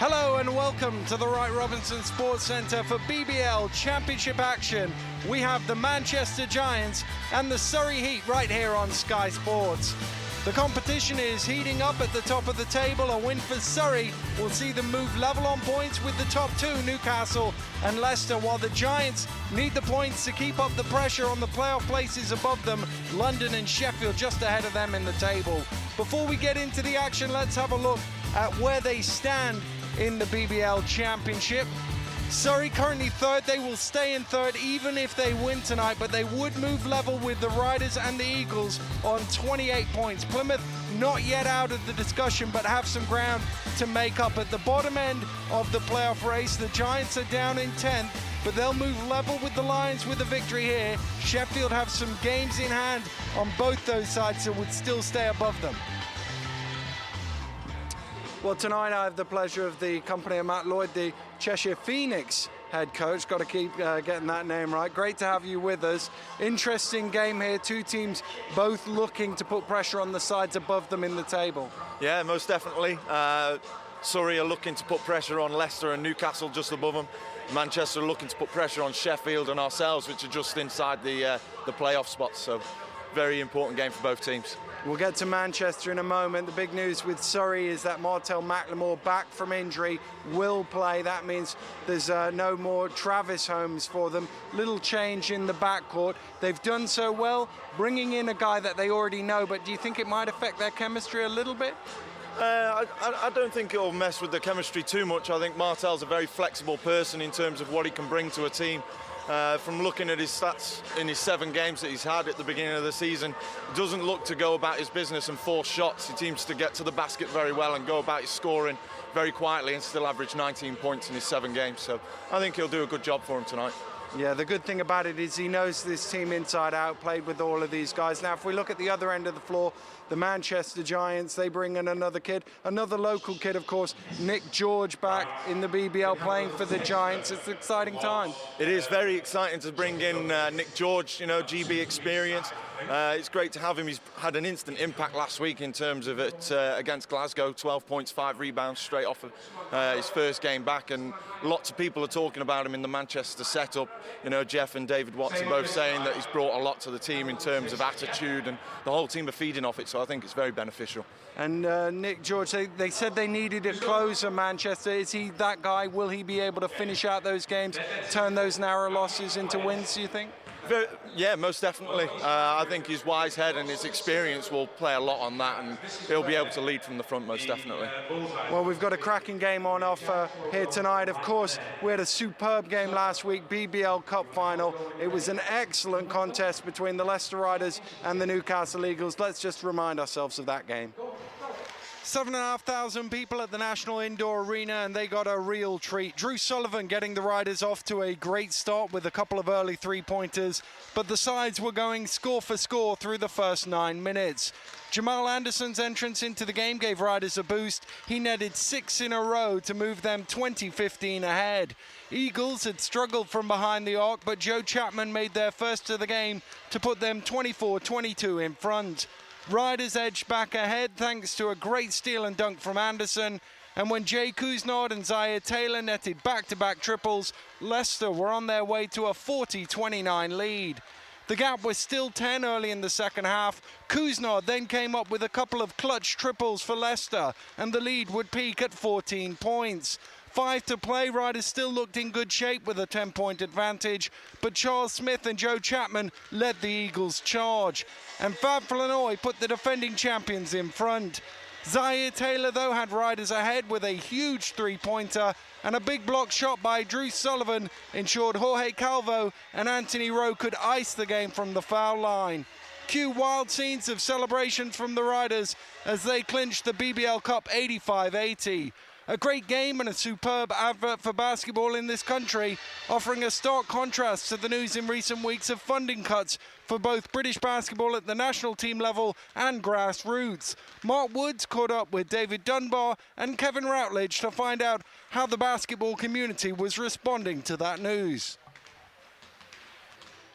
Hello and welcome to the Wright Robinson Sports Centre for BBL Championship action. We have the Manchester Giants and the Surrey Heat right here on Sky Sports. The competition is heating up at the top of the table. A win for Surrey will see them move level on points with the top two, Newcastle and Leicester, while the Giants need the points to keep up the pressure on the playoff places above them, London and Sheffield just ahead of them in the table. Before we get into the action, let's have a look at where they stand in the BBL Championship. Surrey currently third. They will stay in third even if they win tonight, but they would move level with the Riders and the Eagles on 28 points. Plymouth not yet out of the discussion, but have some ground to make up. At the bottom end of the playoff race, the Giants are down in 10th, but they'll move level with the Lions with a victory here. Sheffield have some games in hand on both those sides, so would still stay above them. Well, tonight I have the pleasure of the company of Matt Lloyd, the Cheshire Phoenix head coach. Got to keep getting that name right. Great to have you with us. Interesting game here. Two teams both looking to put pressure on the sides above them in the table. Yeah, most definitely. Surrey are looking to put pressure on Leicester and Newcastle just above them. Manchester are looking to put pressure on Sheffield and ourselves, which are just inside the playoff spots. So, very important game for both teams. We'll get to Manchester in a moment. The big news with Surrey is that Martel McLemore, back from injury, will play. That means there's no more Travis Holmes for them. Little change in the backcourt. They've done so well, bringing in a guy that they already know, but do you think it might affect their chemistry a little bit? I don't think it'll mess with the chemistry too much. I think Martel's a very flexible person in terms of what he can bring to a team. From looking at his stats in his 7 games that he's had at the beginning of the season, he doesn't look to go about his business and force shots. He seems to get to the basket very well and go about his scoring very quietly and still average 19 points in his 7 games. So I think he'll do a good job for him tonight. Yeah, the good thing about it is he knows this team inside out, played with all of these guys. Now, if we look at the other end of the floor, the Manchester Giants, they bring in another kid, another local kid, of course, Nick George, back in the BBL playing for the Giants. It's an exciting time. It is very exciting to bring in Nick George, you know, GB experience. It's great to have him. He's had an instant impact last week in terms of it against Glasgow, 12 points, 5 rebounds straight off of his first game back, and lots of people are talking about him in the Manchester setup. You know, Jeff and David Watts are both saying that he's brought a lot to the team in terms of attitude, and the whole team are feeding off it, so I think it's very beneficial. And Nick George, they said they needed a closer, Manchester. Is he that guy? Will he be able to finish out those games, turn those narrow losses into wins, do you think? Yeah, most definitely. I think his wise head and his experience will play a lot on that, and he'll be able to lead from the front, most definitely. Well, we've got a cracking game on offer here tonight. Of course, we had a superb game last week, BBL Cup final. It was an excellent contest between the Leicester Riders and the Newcastle Eagles. Let's just remind ourselves of that game. 7,500 people at the National Indoor Arena, and they got a real treat. Drew Sullivan getting the Riders off to a great start with a couple of early three-pointers, but the sides were going score for score through the first 9 minutes. Jamal Anderson's entrance into the game gave Riders a boost. He netted 6 in a row to move them 20-15 ahead. Eagles had struggled from behind the arc, but Joe Chapman made their first of the game to put them 24-22 in front. Riders edged back ahead thanks to a great steal and dunk from Anderson, and when Jay Couznard and Zaire Taylor netted back-to-back triples, Leicester were on their way to a 40-29 lead. The gap was still 10 early in the second half. Couznard then came up with a couple of clutch triples for Leicester, and the lead would peak at 14 points. 5 to play, Riders still looked in good shape with a 10-point advantage, but Charles Smith and Joe Chapman led the Eagles' charge, and Fab Flanoy put the defending champions in front. Zaire Taylor, though, had Riders ahead with a huge three-pointer, and a big block shot by Drew Sullivan ensured Jorge Calvo and Anthony Rowe could ice the game from the foul line. Cue wild scenes of celebrations from the Riders as they clinched the BBL Cup 85-80. A great game and a superb advert for basketball in this country, offering a stark contrast to the news in recent weeks of funding cuts for both British basketball at the national team level and grassroots. Mark Woods caught up with David Dunbar and Kevin Routledge to find out how the basketball community was responding to that news.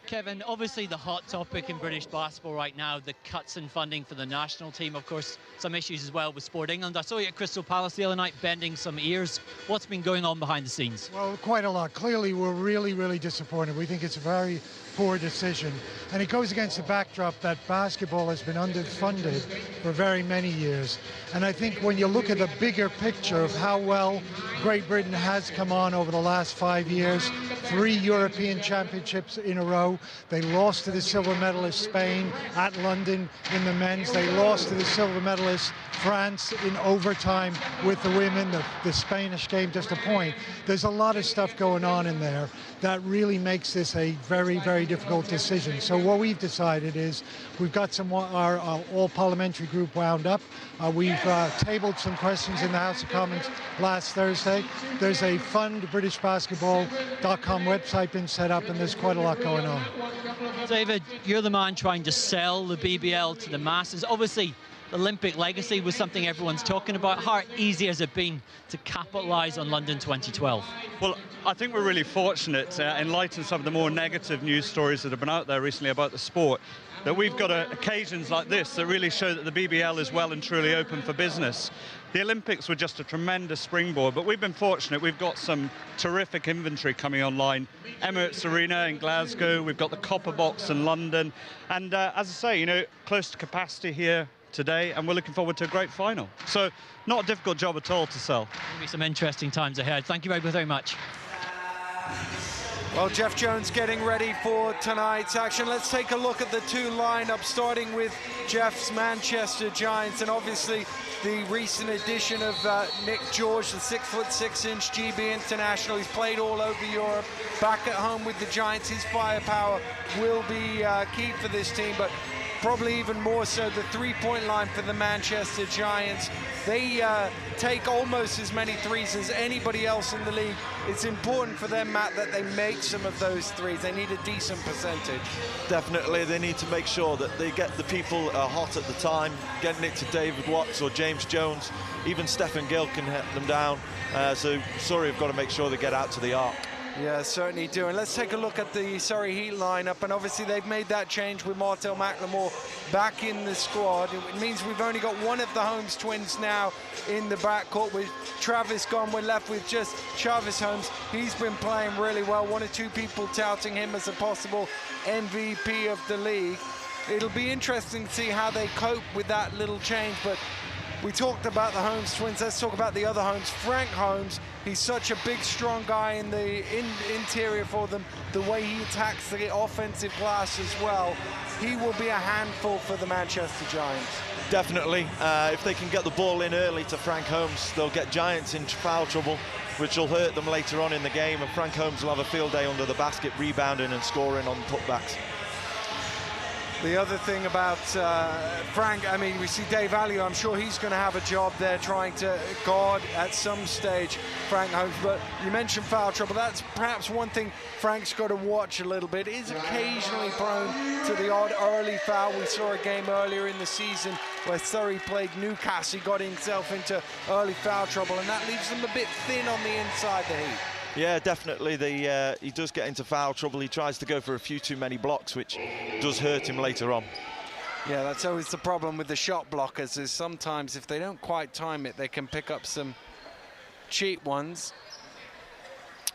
Kevin, obviously the hot topic in British basketball right now, the cuts in funding for the national team. Of course, some issues as well with Sport England. I saw you at Crystal Palace the other night bending some ears. What's been going on behind the scenes? Well, quite a lot. Clearly, we're really disappointed. We think it's a very poor decision. And it goes against the backdrop that basketball has been underfunded for very many years. And I think when you look at the bigger picture of how well Great Britain has come on over the last 5 years, 3 European championships in a row. They lost to the silver medalist Spain at London in the men's. They lost to the silver medalist France in overtime with the women. The Spanish game just a point. There's a lot of stuff going on in there that really makes this a very difficult decision. So what we've decided is we've got our all parliamentary group wound up. We've tabled some questions in the House of Commons last Thursday. There's a fundbritishbasketball.com website been set up, and there's quite a lot going on. David, you're the man trying to sell the BBL to the masses. Obviously, the Olympic legacy was something everyone's talking about. How easy has it been to capitalise on London 2012? Well, I think we're really fortunate, in light of some of the more negative news stories that have been out there recently about the sport, that we've got occasions like this that really show that the BBL is well and truly open for business. The Olympics were just a tremendous springboard, but we've been fortunate. We've got some terrific inventory coming online. Emirates Arena in Glasgow, we've got the Copper Box in London, and as I say, close to capacity here today, and we're looking forward to a great final. So not a difficult job at all to sell. There'll be some interesting times ahead. Thank you very much. Well, Jeff Jones getting ready for tonight's action. Let's take a look at the two lineups, starting with Jeff's Manchester Giants, and obviously the recent addition of Nick George, the 6'6" GB international. He's played all over Europe, back at home with the Giants. His firepower will be key for this team, but probably even more so the three-point line for the Manchester Giants. They take almost as many threes as anybody else in the league. It's important for them, Matt, that they make some of those threes. They need a decent percentage. Definitely, they need to make sure that they get the people hot at the time, getting it to David Watts or James Jones. Even Stephen Gill can hit them down. So Surrey have got to make sure they get out to the arc. Yeah, certainly do. And let's take a look at the Surrey Heat lineup. And obviously they've made that change with Martel McLemore back in the squad. It means we've only got one of the Holmes twins now in the backcourt. With Travis gone, we're left with just Travis Holmes. He's been playing really well. One or two people touting him as a possible MVP of the league. It'll be interesting to see how they cope with that little change. But we talked about the Holmes twins. Let's talk about the other Holmes. Frank Holmes, he's such a big, strong guy in the interior for them. The way he attacks the offensive glass as well. He will be a handful for the Manchester Giants. Definitely. If they can get the ball in early to Frank Holmes, they'll get Giants in foul trouble, which will hurt them later on in the game. And Frank Holmes will have a field day under the basket, rebounding and scoring on putbacks. The other thing about Frank, I mean, we see Dave Alliot. I'm sure he's going to have a job there trying to guard at some stage Frank Holmes. But you mentioned foul trouble. That's perhaps one thing Frank's got to watch a little bit. He's occasionally prone to the odd early foul. We saw a game earlier in the season where Surrey played Newcastle. He got himself into early foul trouble, and that leaves them a bit thin on the inside the Heat. Yeah, definitely. He does get into foul trouble. He tries to go for a few too many blocks, which does hurt him later on. Yeah, that's always the problem with the shot blockers, is sometimes if they don't quite time it, they can pick up some cheap ones.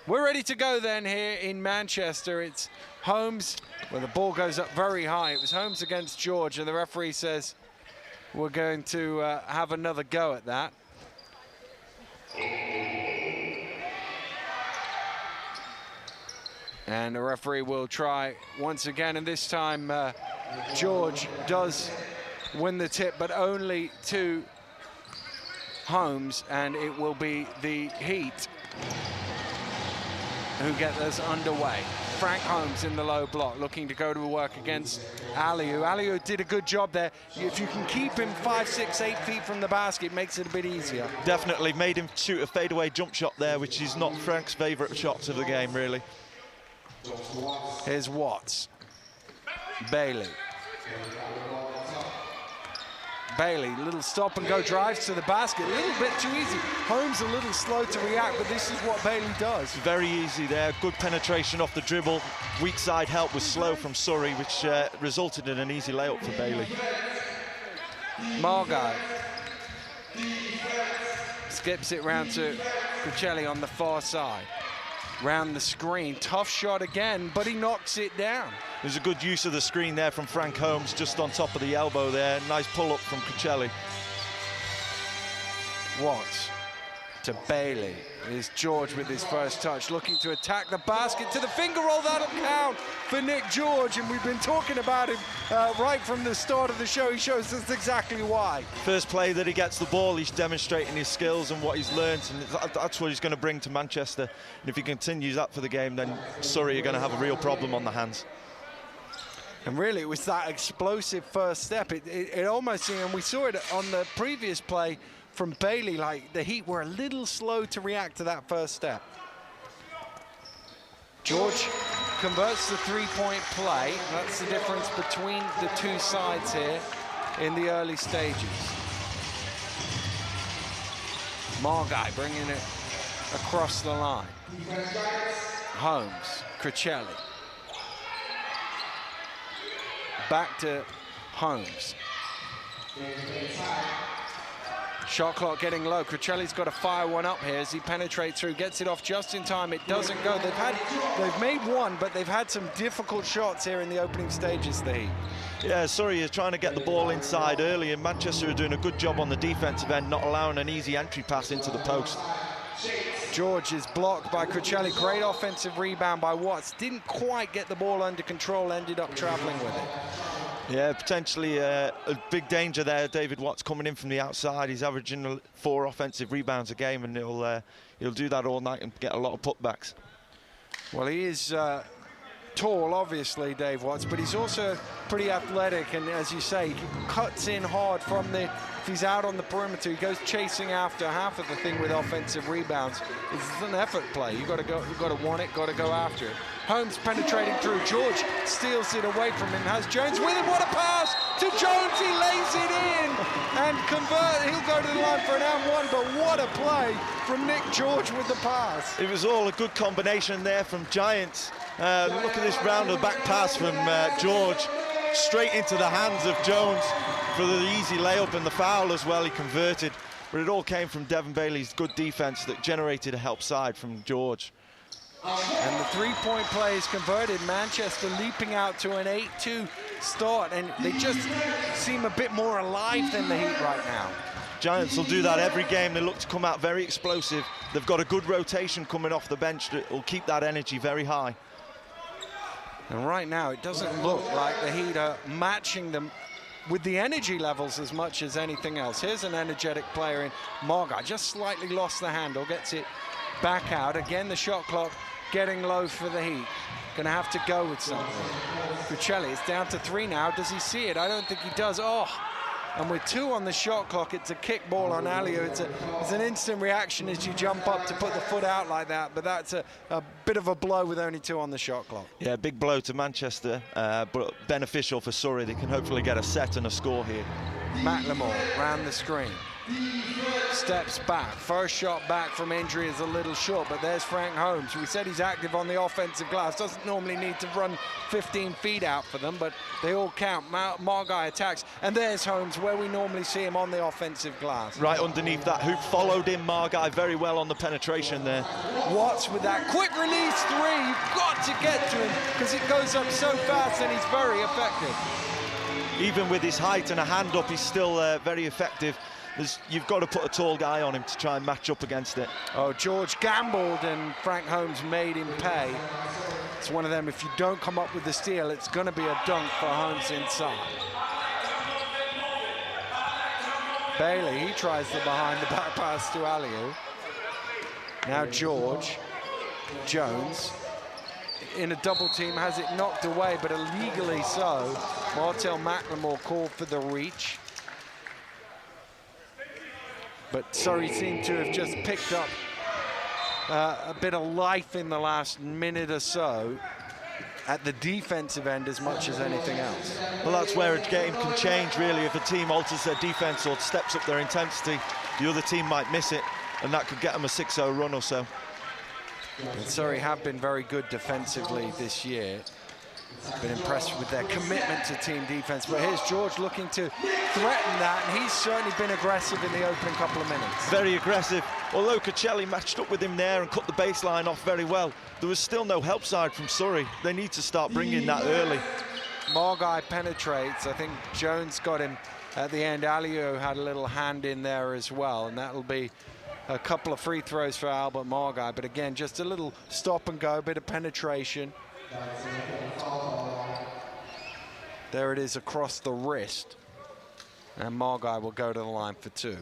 We're ready to go then here in Manchester. It's Holmes, well, the ball goes up very high. It was Holmes against George, and the referee says we're going to have another go at that. And the referee will try once again, and this time George does win the tip, but only to Holmes, and it will be the Heat who get us underway. Frank Holmes in the low block, looking to go to work against Alliot. Alliot did a good job there. If you can keep him 5, 6, 8 feet from the basket, it makes it a bit easier. Definitely made him shoot a fadeaway jump shot there, which is not Frank's favourite shots of the game, really. Here's Watts. Bailey. Bailey, little stop and go drives to the basket, a little bit too easy. Holmes a little slow to react, but this is what Bailey does. Very easy there, good penetration off the dribble. Weak side help was slow from Surrey, which resulted in an easy layup for Bailey. Margot skips it round to Cuccelli on the far side. Round the screen, tough shot again, but he knocks it down. There's a good use of the screen there from Frank Holmes, just on top of the elbow there. Nice pull-up from Cuccelli. Watts to Bailey. Here's George with his first touch, looking to attack the basket to the finger roll. That'll count for Nick George, and we've been talking about him right from the start of the show. He shows us exactly why. First play that he gets the ball, he's demonstrating his skills and what he's learned, and that's what he's going to bring to Manchester. And if he continues that for the game, then Surrey are going to have a real problem on the hands. And really, it was that explosive first step. It almost, and we saw it on the previous play from Bailey, like the Heat were a little slow to react to that first step. George converts the three-point play. That's the difference between the two sides here in the early stages. Margai bringing it across the line. Holmes, Cuccelli. Back to Holmes. Shot clock getting low. Cuccelli's got to fire one up here as he penetrates through, gets it off just in time. It doesn't go. They've made one, but they've had some difficult shots here in the opening stages, the Heat. Yeah, Surrey is trying to get the ball inside early, and Manchester are doing a good job on the defensive end, not allowing an easy entry pass into the post. George is blocked by Cuccelli. Great offensive rebound by Watts. Didn't quite get the ball under control, ended up traveling with it. Yeah, potentially a big danger there. David Watts coming in from the outside. He's averaging 4 offensive rebounds a game, and he'll do that all night and get a lot of putbacks. Well, he is tall, obviously, Dave Watts, but he's also pretty athletic, and as you say, he cuts in hard from the. If he's out on the perimeter, he goes chasing after. Half of the thing with offensive rebounds is an effort play. You've got to want it, got to go after it. Holmes penetrating through. George steals it away from him. Has Jones with him. What a pass to Jones. He lays it in and he'll go to the line for an and one, but what a play from Nick George with the pass. It was all a good combination there from Giants. Look at this round of back pass from George, straight into the hands of Jones for the easy layup, and the foul as well he converted. But it all came from Devon Bailey's good defense that generated a help side from George. And the three-point play is converted. Manchester leaping out to an 8-2 start, and they just seem a bit more alive than the Heat right now. Giants will do that every game. They look to come out very explosive. They've got a good rotation coming off the bench that will keep that energy very high. And right now, it doesn't look like the Heat are matching them with the energy levels as much as anything else. Here's an energetic player in Margai. Just slightly lost the handle, gets it back out. Again, the shot clock getting low for the Heat. Gonna have to go with something. Cuccelli, it's down to 3 now. Does he see it? I don't think he does. Oh, and with 2 on the shot clock, it's a kick ball on Aliou. It's an instant reaction as you jump up to put the foot out like that, but that's a bit of a blow with only 2 on the shot clock. Yeah, big blow to Manchester, but beneficial for Surrey. They can hopefully get a set and a score here. McLemore round the screen. Steps back. First shot back from injury is a little short, but there's Frank Holmes. We said he's active on the offensive glass. Doesn't normally need to run 15 feet out for them, but they all count. Margai attacks, and there's Holmes, where we normally see him on the offensive glass. Right underneath that hoop, followed in Margai very well on the penetration there. Watts with that quick release 3. You've got to get to him because it goes up so fast, and he's very effective. Even with his height and a hand up, he's still very effective. You've got to put a tall guy on him to try and match up against it. Oh, George gambled and Frank Holmes made him pay. It's one of them, if you don't come up with the steal, it's going to be a dunk for Holmes inside. Bailey, he tries the behind-the-back pass to Aliou. Now George, Jones, in a double team, has it knocked away, but illegally so. Martel McLemore called for the reach. But Surrey seemed to have just picked up a bit of life in the last minute or so. at the defensive end as much as anything else. Well, that's where a game can change, really. If a team alters their defense or steps up their intensity, the other team might miss it, and that could get them a 6-0 run or so. And Surrey have been very good defensively this year. Been impressed with their commitment to team defense. But here's George looking to threaten that, and he's certainly been aggressive in the opening couple of minutes. Very aggressive. Although Cuccelli matched up with him there and cut the baseline off very well, there was still no help side from Surrey. They need to start bringing that early. Margai penetrates. I think Jones got him at the end. Aliou had a little hand in there as well, and that'll be a couple of free throws for Albert Margai. But again, just a little stop and go, a bit of penetration. There it is across the wrist. And Margai will go to the line for 2.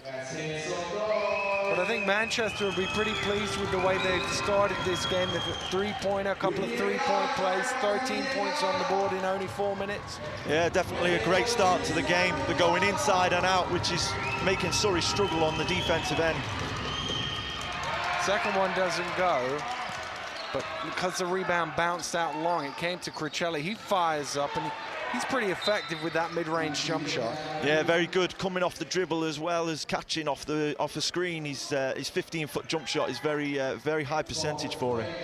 But I think Manchester will be pretty pleased with the way they've started this game. They've got three-pointer, a couple of three-point plays, 13 points on the board in only 4 minutes. Yeah, definitely a great start to the game. They're going inside and out, which is making Surrey struggle on the defensive end. Second one doesn't go, but because the rebound bounced out long, it came to Cuccelli. He fires up, and he's pretty effective with that mid-range jump shot. Yeah, very good. Coming off the dribble as well as catching off the screen. His 15-foot jump shot is very high percentage for him.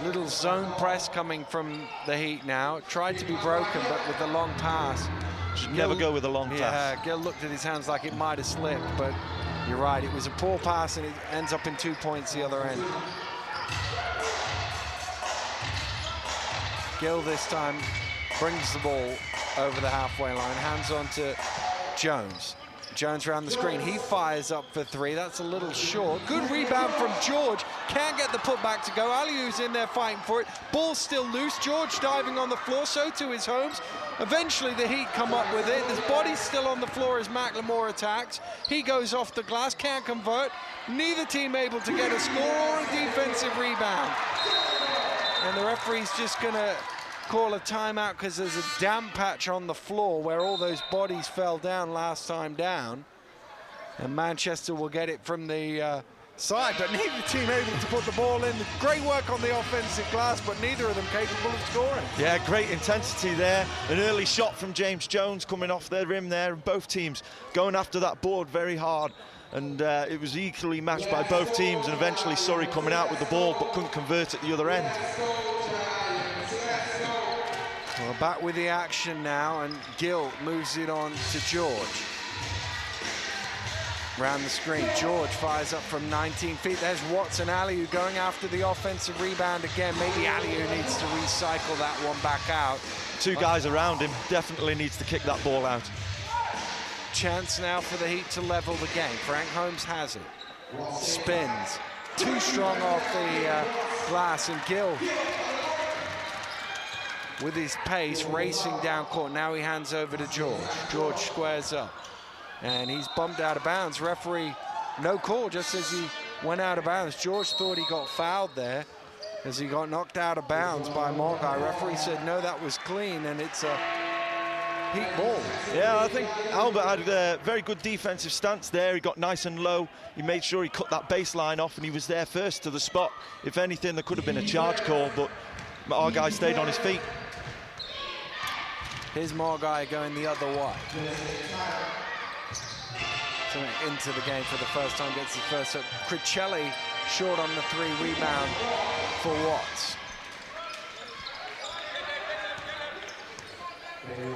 Little zone press coming from the Heat now. Tried to be broken, but with the long pass. Should never go with a long pass. Yeah, Gill looked at his hands like it might have slipped, but you're right. It was a poor pass, and it ends up in 2 points the other end. Gill this time brings the ball over the halfway line, hands on to Jones. Jones around the screen, he fires up for 3. That's a little short. Good rebound from George. Can't get the putback to go. Aliou's in there fighting for it. Ball's still loose. George diving on the floor, so too is Holmes. Eventually the Heat come up with it. His body's still on the floor as McLemore attacks. He goes off the glass, can't convert. Neither team able to get a score or a defensive rebound. And the referee's just gonna call a timeout because there's a damp patch on the floor where all those bodies fell down last time down. And Manchester will get it from the side, but neither team able to put the ball in. Great work on the offensive glass, but neither of them capable of scoring. Yeah, great intensity there. An early shot from James Jones coming off their rim there, and both teams going after that board very hard. And it was equally matched by both teams, and eventually Surrey coming out with the ball but couldn't convert at the other end. Well, back with the action now, and Gill moves it on to George. Round the screen, George fires up from 19 feet. There's Watson. Aliou going after the offensive rebound again. Maybe Aliou needs to recycle that one back out. 2 guys around him, definitely needs to kick that ball out. Chance now for the Heat to level the game. Frank Holmes has it. Spins. Too strong off the glass, and Gill with his pace racing down court. Now he hands over to George. George squares up, and he's bumped out of bounds. Referee, no call, just as he went out of bounds. George thought he got fouled there as he got knocked out of bounds by Margai. Referee said, no, that was clean, and it's a Heat ball. Yeah, I think Albert had a very good defensive stance there. He got nice and low. He made sure he cut that baseline off, and he was there first to the spot. If anything, there could have been a charge call, but Margai stayed on his feet. Here's Margai going the other way. So into the game for the first time, gets his first up. Cuccelli short on the 3, rebound for Watts.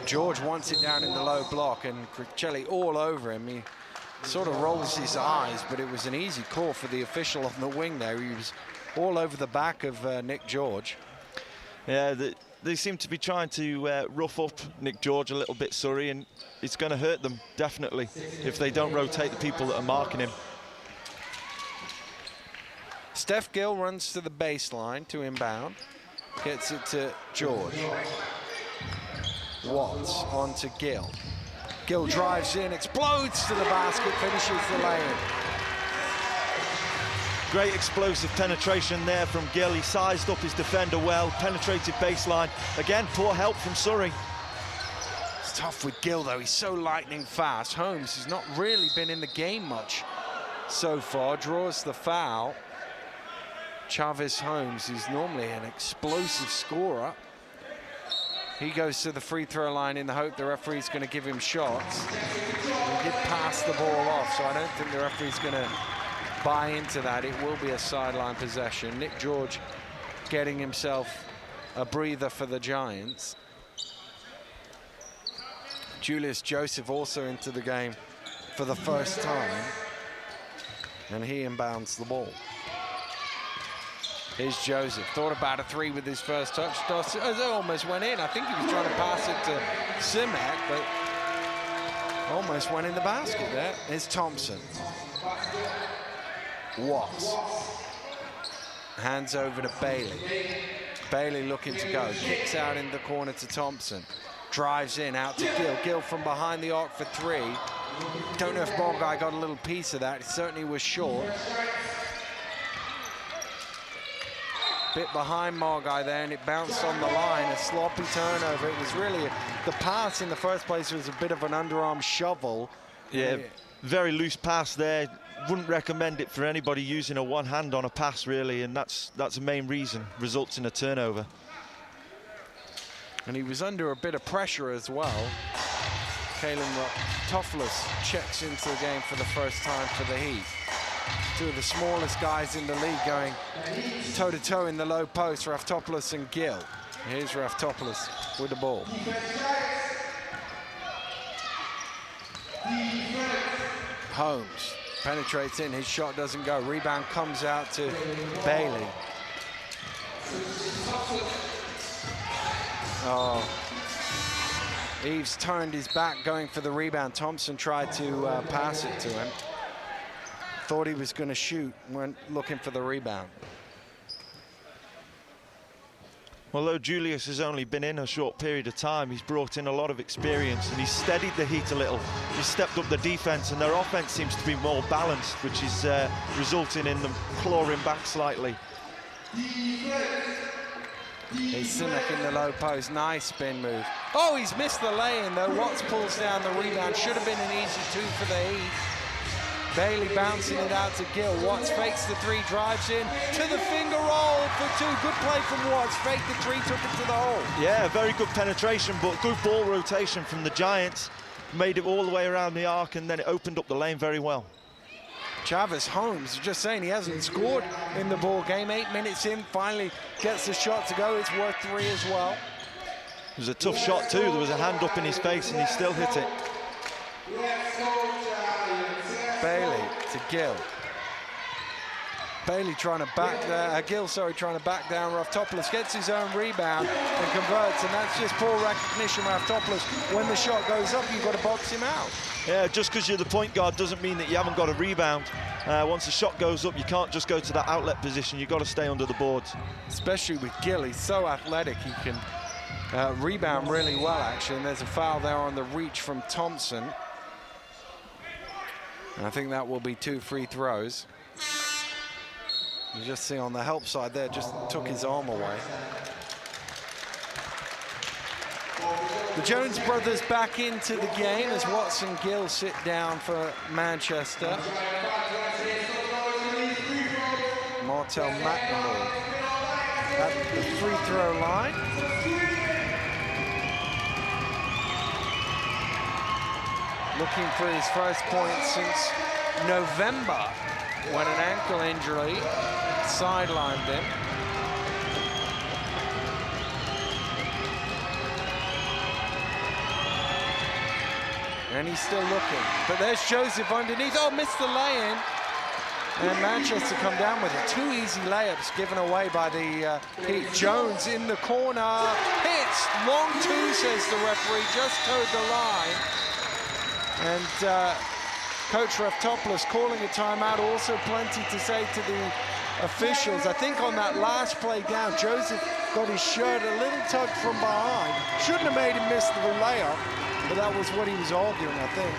George wants it down in the low block, and Cuccelli all over him. He sort of rolls his eyes, but it was an easy call for the official on the wing there. He was all over the back of Nick George. Yeah, they seem to be trying to rough up Nick George a little bit, Surrey, and it's going to hurt them, definitely, if they don't rotate the people that are marking him. Steph Gill runs to the baseline to inbound. Gets it to George. Watts on to Gill. Gill drives in, explodes to the basket, finishes the lay-in. Great explosive penetration there from Gill. He sized up his defender well, penetrated baseline. Again, poor help from Surrey. It's tough with Gill, though. He's so lightning fast. Holmes has not really been in the game much so far. Draws the foul. Chavez Holmes, who's normally an explosive scorer, he goes to the free throw line in the hope the referee's going to give him shots. He did pass the ball off, so I don't think the referee's going to buy into that. It will be a sideline possession. Nick George getting himself a breather for the Giants. Julius Joseph also into the game for the first time, and he inbounds the ball. Here's Joseph, thought about a three with his first touch. It almost went in. I think he was trying to pass it to Simek, but almost went in the basket there. Here's Thompson. Watts. Hands over to Bailey. Bailey looking to go. Kicks out in the corner to Thompson. Drives in, out to Gill. Gill from behind the arc for three. Don't know if Morgai got a little piece of that. It certainly was short. Bit behind Morgai there, and it bounced on the line. A sloppy turnover. It was really, the pass in the first place was a bit of an underarm shovel. Yeah, very loose pass there. Wouldn't recommend it for anybody using a one hand on a pass, really, and that's the main reason. Results in a turnover. And he was under a bit of pressure as well. Kalen Tofflus checks into the game for the first time for the Heat. Two of the smallest guys in the league going toe-to-toe in the low post, Raftopoulos and Gill. Here's Raftopoulos with the ball. Holmes penetrates in, his shot doesn't go. Rebound comes out to Bailey. Oh, Eves turned his back going for the rebound. Thompson tried to pass it to him. Thought he was going to shoot, went looking for the rebound. Although Julius has only been in a short period of time, he's brought in a lot of experience and he's steadied the Heat a little. He's stepped up the defense and their offense seems to be more balanced, which is resulting in them clawing back slightly. Here's Simek in the low post, nice spin move. Oh, he's missed the lay-in though. Watts pulls down the rebound, should have been an easy two for the Heat. Bailey bouncing it out to Gill. Watts fakes the three, drives in to the finger roll for two. Good play from Watts, faked the three, took it to the hole. Yeah, very good penetration, but good ball rotation from the Giants. Made it all the way around the arc and then it opened up the lane very well. Chavez Holmes, just saying he hasn't scored in the ball game. 8 minutes in, finally gets the shot to go. It's worth three as well. It was a tough shot too. There was a hand up in his face and he still hit it. Bailey to Gill. Bailey trying to back there, Gill, sorry, trying to back down Raftopoulos, gets his own rebound and converts, and that's just poor recognition, Raftopoulos. When the shot goes up, you've got to box him out. Yeah, just because you're the point guard doesn't mean that you haven't got a rebound. Once the shot goes up, you can't just go to that outlet position. You've got to stay under the boards. Especially with Gill, he's so athletic, he can rebound really well, actually, and there's a foul there on the reach from Thompson. And I think that will be 2 free throws. You just see on the help side there, just took his arm away. The Jones brothers back into the game as Watts and Gill sit down for Manchester. Martel McNamara at the free throw line. Looking for his first point since November, when an ankle injury sidelined him. And he's still looking. But there's Joseph underneath. Oh, missed the lay-in. And Manchester come down with it. 2 easy layups given away by the Heat. Jones in the corner. Hits. Long two, says the referee. Just towed the line. And Coach Raftopoulos calling a timeout. Also plenty to say to the officials. I think on that last play down, Joseph got his shirt a little tugged from behind. Shouldn't have made him miss the layup, but that was what he was arguing, I think.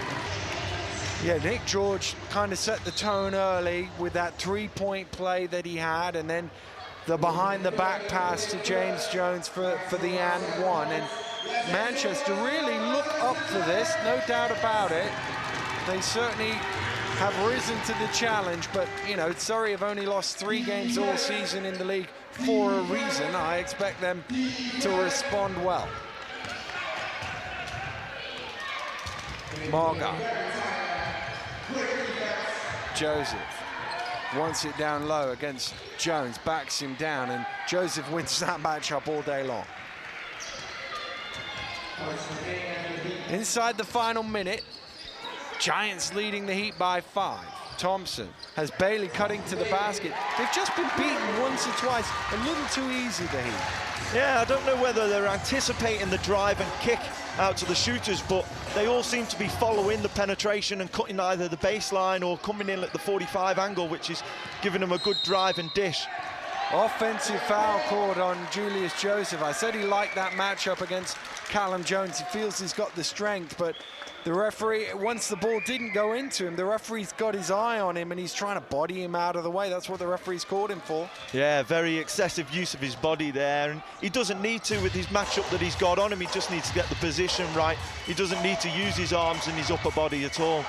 Yeah, Nick George kind of set the tone early with that three-point play that he had, and then the behind-the-back pass to James Jones for the and one. And Manchester really look up for this, no doubt about it. They certainly have risen to the challenge, but, you know, Surrey have only lost 3 games all season in the league for a reason. I expect them to respond well. Marga. Joseph wants it down low against Jones, backs him down, and Joseph wins that matchup all day long. Inside the final minute, Giants leading the Heat by 5. Thompson has Bailey cutting to the basket. They've just been beaten once or twice, a little too easy, the Heat. Yeah, I don't know whether they're anticipating the drive and kick out to the shooters, but they all seem to be following the penetration and cutting either the baseline or coming in at the 45 angle, which is giving them a good drive and dish. Offensive foul called on Julius Joseph. I said he liked that matchup against Callum Jones. He feels he's got the strength, but the referee, once the ball didn't go into him, the referee's got his eye on him and he's trying to body him out of the way. That's what the referee's called him for. Yeah, very excessive use of his body there, and he doesn't need to with his matchup that he's got on him. He just needs to get the position right. He doesn't need to use his arms and his upper body at all.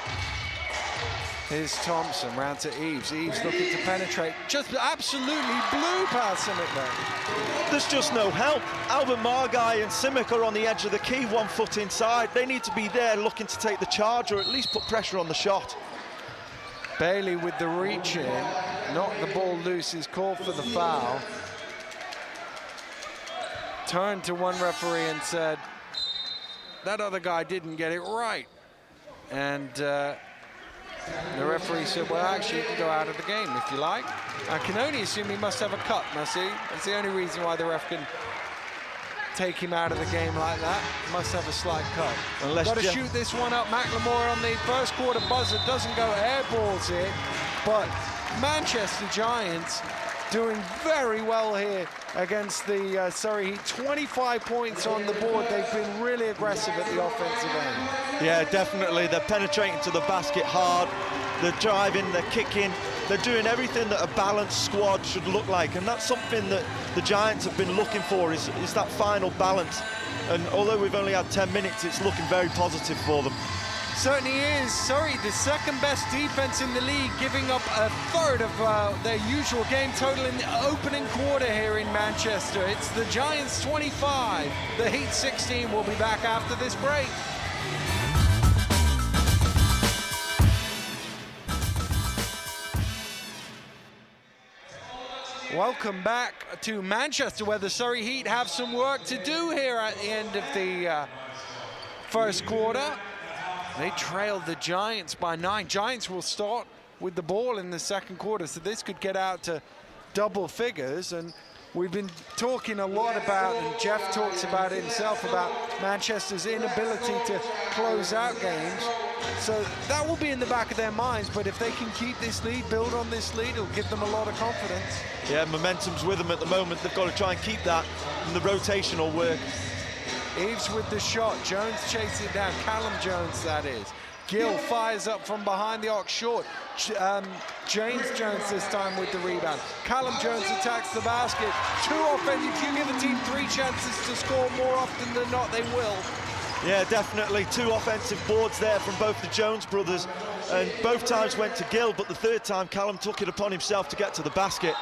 Here's Thompson, round to Eves. Eves looking to penetrate. Just absolutely blew past Simic there. There's just no help. Albert Margai and Simic are on the edge of the key, 1 foot inside. They need to be there looking to take the charge or at least put pressure on the shot. Bailey with the reach in, knocked the ball loose, is called for the foul. Turned to one referee and said, that other guy didn't get it right. And the referee said, well, actually, you can go out of the game if you like. I can only assume he must have a cut, Messi. That's the only reason why the ref can take him out of the game like that. Must have a slight cut. Got to shoot this one up. McLemore on the first quarter buzzer doesn't go, airballs it. But Manchester Giants doing very well here against the Surrey Heat. 25 points on the board. They've been really aggressive at the offensive end. Yeah, definitely. They're penetrating to the basket hard. They're driving, they're kicking. They're doing everything that a balanced squad should look like. And that's something that the Giants have been looking for, is that final balance. And although we've only had 10 minutes, it's looking very positive for them. Certainly is. Surrey, the second best defense in the league, giving up a third of their usual game total in the opening quarter here in Manchester. It's the Giants 25, the Heat 16. We'll be back after this break. Welcome back to Manchester, where the Surrey Heat have some work to do here at the end of the first quarter. They trailed the Giants by 9. Giants will start with the ball in the second quarter, so this could get out to double figures. And we've been talking a lot about, and Jeff talks about it himself, about Manchester's inability to close out games. So that will be in the back of their minds, but if they can keep this lead, build on this lead, it'll give them a lot of confidence. Yeah, momentum's with them at the moment. They've got to try and keep that, and the rotation will work. Eves with the shot, Jones chases it down, Callum Jones that is. Gill fires up from behind the arc short. James Jones this time with the rebound. Callum Jones attacks the basket. 2 offensive, if you give a team 3 chances to score, more often than not they will. Yeah, definitely 2 offensive boards there from both the Jones brothers, and both times went to Gill, but the third time Callum took it upon himself to get to the basket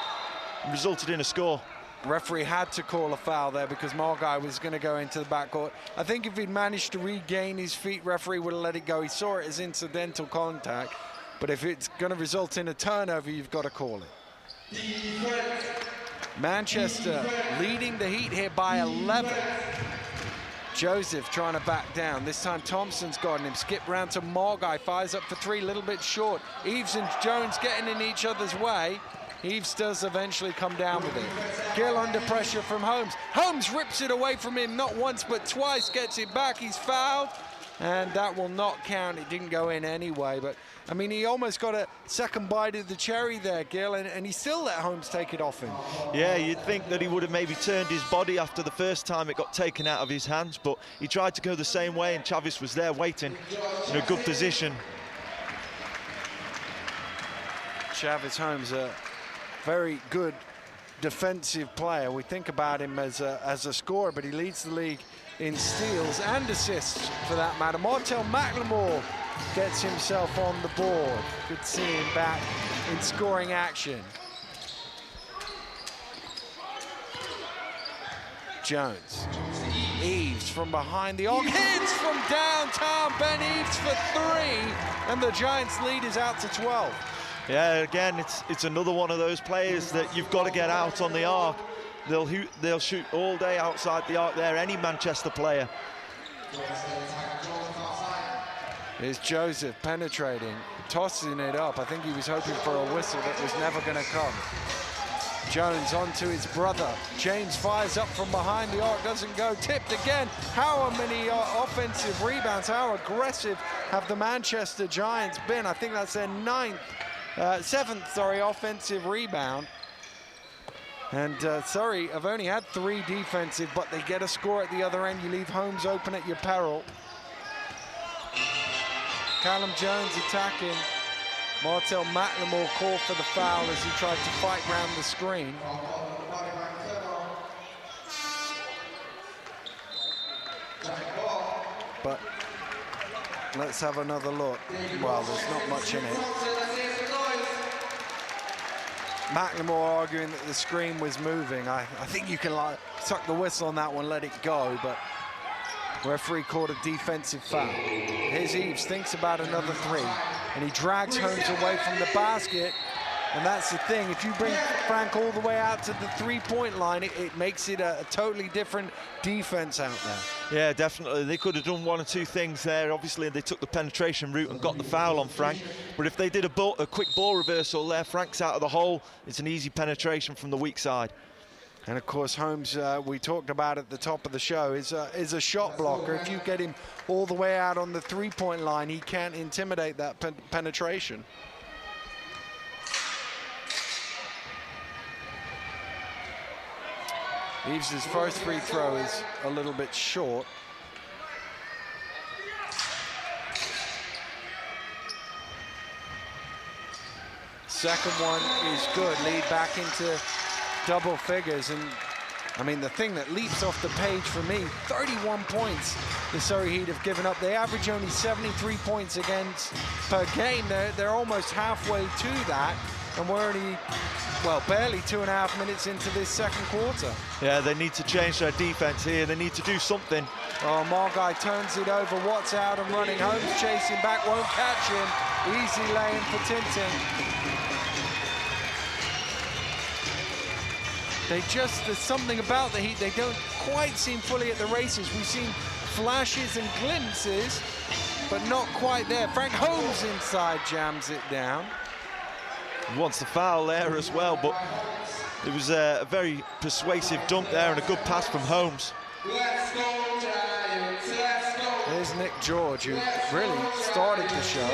and resulted in a score. Referee had to call a foul there because Margai was going to go into the backcourt. I think if he'd managed to regain his feet, referee would have let it go. He saw it as incidental contact, but if it's going to result in a turnover, you've got to call it. Manchester leading the Heat here by 11. Joseph trying to back down. This time Thompson's got him. Skip round to Margai, fires up for 3, a little bit short. Eves and Jones getting in each other's way. Eves does eventually come down with it. Gill under pressure from Holmes. Holmes rips it away from him, not once but twice, gets it back. He's fouled, and that will not count. It didn't go in anyway, but I mean, he almost got a second bite of the cherry there, Gill, and he still let Holmes take it off him. Yeah, you'd think that he would have maybe turned his body after the first time it got taken out of his hands, but he tried to go the same way, and Chavis was there waiting in a good position. Chavis Holmes, a very good defensive player. We think about him as a scorer, but he leads the league in steals and assists for that matter. Martel McLemore gets himself on the board. Good to see him back in scoring action. Jones. Eves from behind the arc, hits from downtown. Ben Eves for 3, and the Giants' lead is out to 12. Yeah, again, it's another one of those players that you've got to get out on the arc. They'll shoot all day outside the arc there, any Manchester player. Here's Joseph penetrating, tossing it up. I think he was hoping for a whistle that was never going to come. Jones onto his brother. James fires up from behind the arc, doesn't go. Tipped again. How many offensive rebounds, how aggressive have the Manchester Giants been? I think that's their seventh offensive rebound. And Surrey have only had 3 defensive, but they get a score at the other end. You leave Holmes open at your peril. Callum Jones attacking. Martel McLemore called for the foul as he tried to fight round the screen. But let's have another look. Well, there's not much in it. McLemore arguing that the screen was moving. I think you can like tuck the whistle on that one, let it go, but referee called a defensive foul. Here's Eves, thinks about another 3, and he drags Holmes away from the basket. And that's the thing, if you bring Frank all the way out to the 3-point line, it makes it a totally different defense out there. Yeah, definitely. They could have done one or two things there. Obviously, they took the penetration route and got the foul on Frank. But if they did a quick ball reversal there, Frank's out of the hole. It's an easy penetration from the weak side. And of course, Holmes, we talked about at the top of the show, is a shot blocker. If you get him all the way out on the 3-point line, he can't intimidate that penetration. Eves' first free throw is a little bit short. Second one is good, lead back into double figures. And I mean, the thing that leaps off the page for me, 31 points the Surrey Heat have given up. They average only 73 points against per game. They're almost halfway to that, and we're only, well, barely 2.5 minutes into this second quarter. Yeah, they need to change their defense here. They need to do something. Oh, Margai turns it over. Watts out and running. Holmes chasing back, won't catch him. Easy lay-in for Tintin. There's something about the Heat. They don't quite seem fully at the races. We've seen flashes and glimpses, but not quite there. Frank Holmes inside jams it down. He wants the foul there as well, but it was a very persuasive dunk there and a good pass from Holmes. There's Nick George, who really started the show.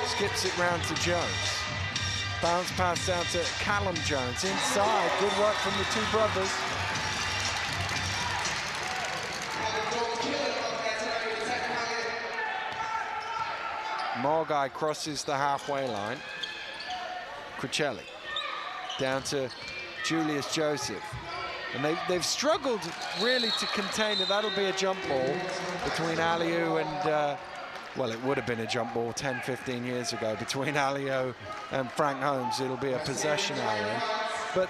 Skips it round to Jones. Bounce pass down to Callum Jones. Inside, good work from the two brothers. Margai crosses the halfway line. Crichelli down to Julius Joseph. And they've struggled really to contain it. That'll be a jump ball between Aliou and, well, it would have been a jump ball 10, 15 years ago between Aliou and Frank Holmes. It'll be a possession arrow. But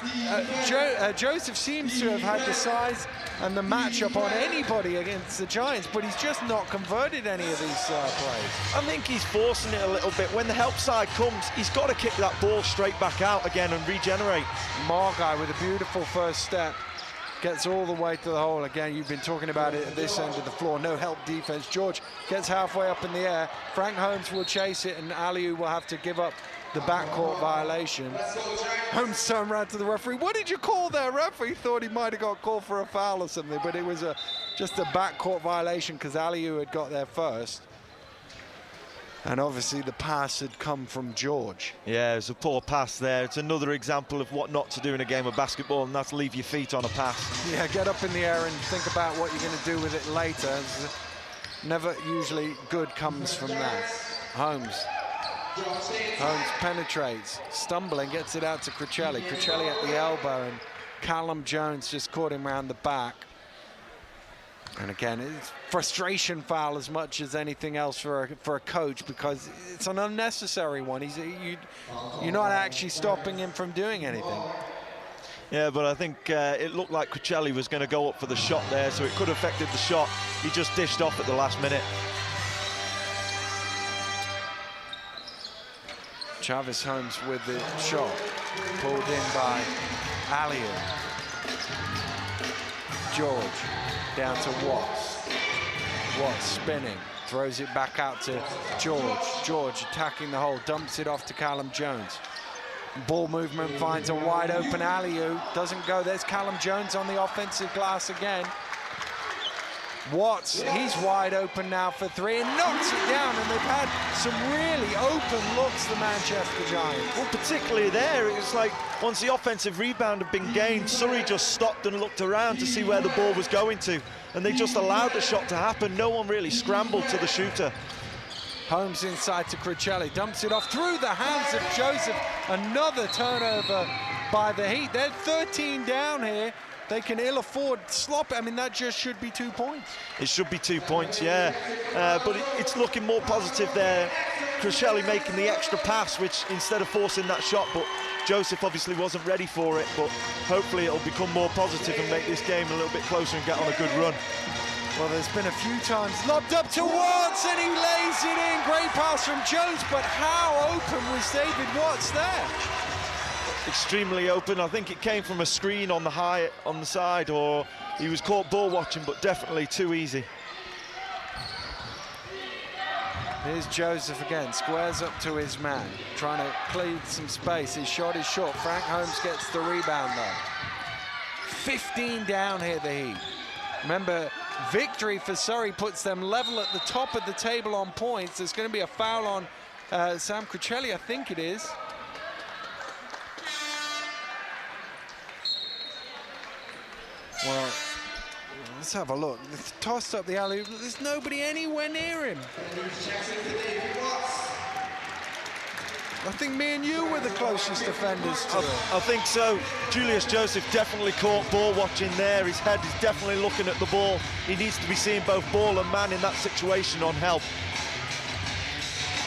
Joseph seems to have had the size and the matchup on anybody against the Giants, but he's just not converted any of these plays. I think he's forcing it a little bit. When the help side comes, he's got to kick that ball straight back out again and regenerate. Margai with a beautiful first step. Gets all the way to the hole. Again, you've been talking about it at this end of the floor. No help defense. George gets halfway up in the air. Frank Holmes will chase it, and Aliou will have to give up the backcourt violation. Holmes turned around to the referee. What did you call there, referee? Thought he might have got called for a foul or something, but it was just a backcourt violation because Aliou had got there first. And obviously the pass had come from George. Yeah, it's a poor pass there. It's another example of what not to do in a game of basketball, and that's leave your feet on a pass. Yeah, get up in the air and think about what you're going to do with it later. Never usually good comes from that. Holmes penetrates, stumbling, gets it out to Crichelli. Crichelli at the elbow, and Callum Jones just caught him round the back. And again, it's frustration foul as much as anything else for a coach, because it's an unnecessary one. You're not actually stopping him from doing anything. Yeah, but I think it looked like Crucelli was going to go up for the shot there, so it could have affected the shot. He just dished off at the last minute. Travis Holmes with the shot, pulled in by Aliu. George down to Watts. Watts spinning, throws it back out to George. George attacking the hole, dumps it off to Callum Jones. Ball movement finds a wide open Aliu, doesn't go. There's Callum Jones on the offensive glass again. Watts, he's wide open now for three and knocks it down, and they've had some really open looks, the Manchester Giants. Well, particularly there, it was like once the offensive rebound had been gained, Surrey just stopped and looked around to see where the ball was going to, and they just allowed the shot to happen. No one really scrambled to the shooter. Holmes inside to Crucelli, dumps it off through the hands of Joseph. Another turnover by the Heat. They're 13 down here. They can ill afford slop. I mean, that just should be 2 points. It should be 2 points, yeah. But it's looking more positive there. Crucelli making the extra pass, which instead of forcing that shot, but Joseph obviously wasn't ready for it. But hopefully it'll become more positive and make this game a little bit closer and get on a good run. Well, there's been a few times lobbed up to Watts, and he lays it in. Great pass from Jones, but how open was David Watts there? Extremely open. I think it came from a screen on the side, or he was caught ball watching, but definitely too easy. Here's Joseph again, squares up to his man, trying to clear some space. His shot is short. Frank Holmes gets the rebound though. 15 down here, the Heat. Remember, victory for Surrey puts them level at the top of the table on points. There's going to be a foul on Sam Crucelli, I think it is. Well, let's have a look. They've tossed up the alley. There's nobody anywhere near him. I think me and you were the closest defenders to it. I think so. Julius Joseph definitely caught ball watching there. His head is definitely looking at the ball. He needs to be seeing both ball and man in that situation on help.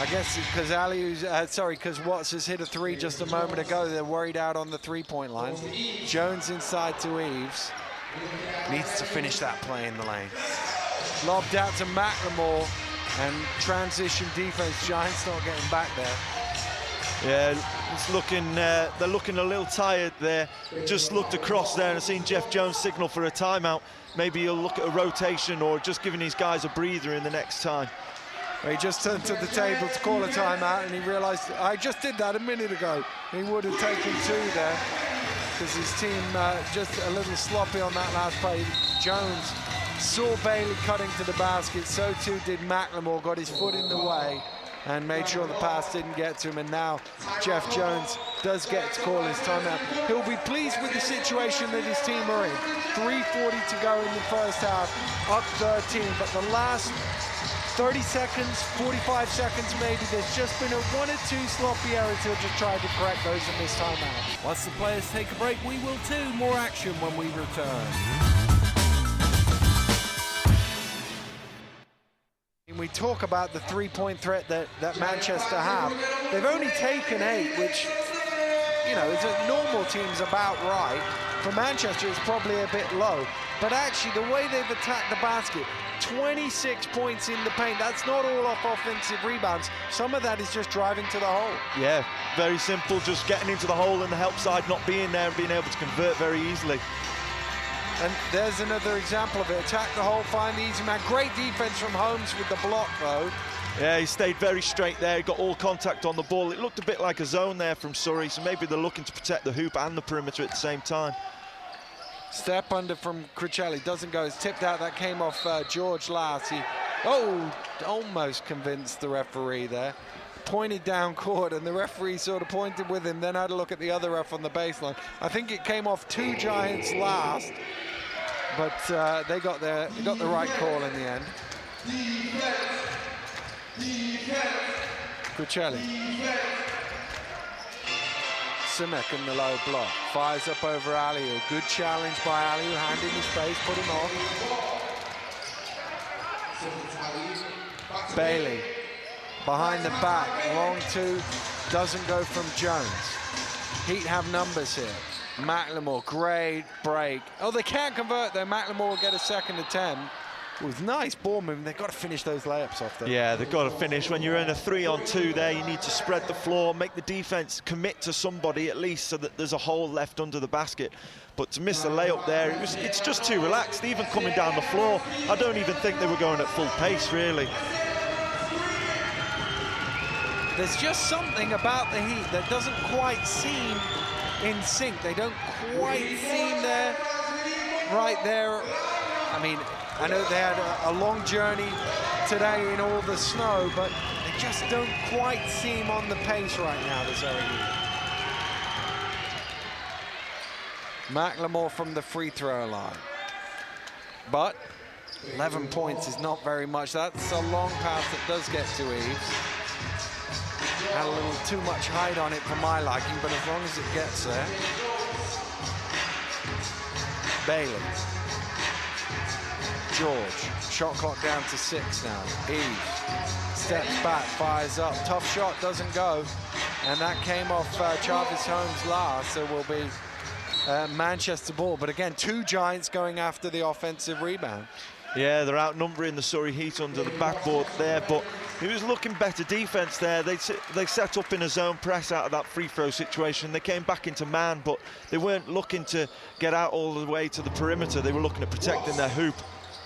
I guess because Watts has hit a three just a moment ago. They're worried out on the three-point line. Jones inside to Eves. Needs to finish that play in the lane. Lobbed out to McLemore, and transition defense. Giants not getting back there. Yeah, it's looking. They're looking a little tired there. Just looked across there and seen Jeff Jones signal for a timeout. Maybe he'll look at a rotation or just giving these guys a breather in the next time. Well, he just turned to the table to call a timeout, and he realised I just did that a minute ago. He would have taken two there, because his team just a little sloppy on that last play. Jones saw Bailey cutting to the basket, so too did McLemore, got his foot in the way and made sure the pass didn't get to him, and now Jeff Jones does get to call his timeout. He'll be pleased with the situation that his team are in. 3:40 to go in the first half, up 13, but the last 30 seconds, 45 seconds maybe, there's just been a one or two sloppy errors. He'll just try to correct those in this timeout. Once the players take a break, we will too. More action when we return. We talk about the three-point threat that Manchester have. They've only taken 8, which, you know, is a normal team's about right. For Manchester, it's probably a bit low. But actually, the way they've attacked the basket, 26 points in the paint. That's not all off offensive rebounds. Some of that is just driving to the hole. Yeah, very simple, just getting into the hole and the help side not being there and being able to convert very easily. And there's another example of it. Attack the hole, find the easy man. Great defense from Holmes with the block, though. Yeah, he stayed very straight there. He got all contact on the ball. It looked a bit like a zone there from Surrey, so maybe they're looking to protect the hoop and the perimeter at the same time. Step under from Crucelli, doesn't go. It's tipped out. That came off George last. He almost convinced the referee there. Pointed down court, and the referee sort of pointed with him, then had a look at the other ref on the baseline. I think it came off 2 Giants last, but they got the right call in the end. Crucelli. Simek in the low block, fires up over Aliu. Good challenge by Aliu, hand in his face, put him off. Bailey behind the back, long two, doesn't go from Jones. Heat have numbers here. McLemore, great break. Oh, they can't convert though. McLemore will get a second attempt. With nice ball movement, they've got to finish those layups off there. Yeah, they've got to finish. When you're in a 3-on-2 there, you need to spread the floor, make the defense commit to somebody at least so that there's a hole left under the basket. But to miss the layup there, it's just too relaxed. Even coming down the floor, I don't even think they were going at full pace, really. There's just something about the Heat that doesn't quite seem in sync. They don't quite seem there, right there. I mean, I know they had a long journey today in all the snow, but they just don't quite seem on the pace right now, the Surrey Heat. McLemore from the free throw line. But 11 points is not very much. That's a long pass that does get to Eves. Had a little too much height on it for my liking, but as long as it gets there. Bailey. George, shot clock down to 6 now. Eves steps back, fires up. Tough shot, doesn't go. And that came off Jarvis Holmes last, so will be Manchester ball. But again, two Giants going after the offensive rebound. Yeah, they're outnumbering the Surrey Heat under the backboard there, but it was looking better defense there. They set up in a zone press out of that free throw situation. They came back into man, but they weren't looking to get out all the way to the perimeter. They were looking at protecting their hoop.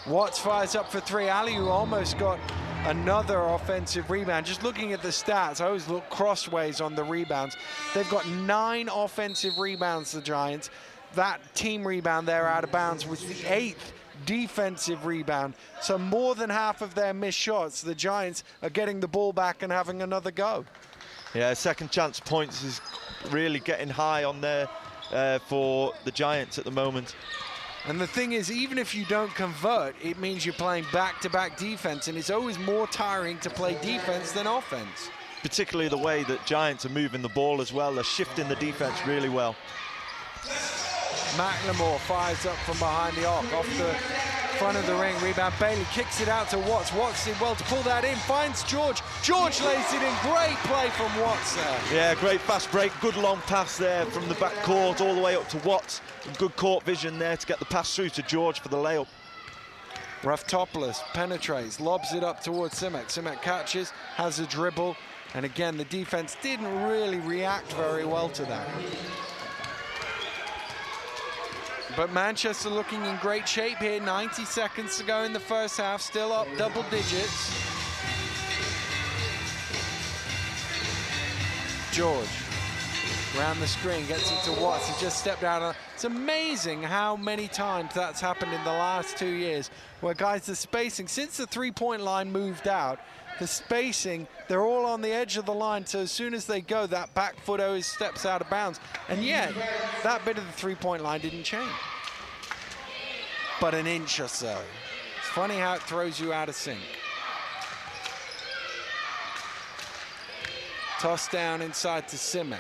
Watts fires up for three. Ali, who almost got another offensive rebound. Just looking at the stats, I always look crossways on the rebounds. They've got 9 offensive rebounds, the Giants. That team rebound there out of bounds was the 8th defensive rebound. So more than half of their missed shots, the Giants are getting the ball back and having another go. Yeah, second chance points is really getting high on there for the Giants at the moment. And the thing is, even if you don't convert, it means you're playing back-to-back defense, and it's always more tiring to play defense than offense. Particularly the way that Giants are moving the ball as well. They're shifting the defense really well. McLemore fires up from behind the arc, off the front of the ring. Rebound, Bailey kicks it out to Watts. Watts did well to pull that in, finds George. George lays it in, great play from Watts there. Yeah, great fast break, good long pass there from the back court all the way up to Watts. Good court vision there to get the pass through to George for the layup. Raftopoulos penetrates, lobs it up towards Simek. Simek catches, has a dribble, and again, the defense didn't really react very well to that. But Manchester looking in great shape here. 90 seconds to go in the first half, still up double digits. George, around the screen, gets it to Watts. He just stepped out. It's amazing how many times that's happened in the last 2 years, where guys, the spacing, since the three-point line moved out, the spacing, they're all on the edge of the line, so as soon as they go, that back foot always steps out of bounds. And yet, that bit of the three-point line didn't change. But an inch or so. It's funny how it throws you out of sync. Toss down inside to Simek.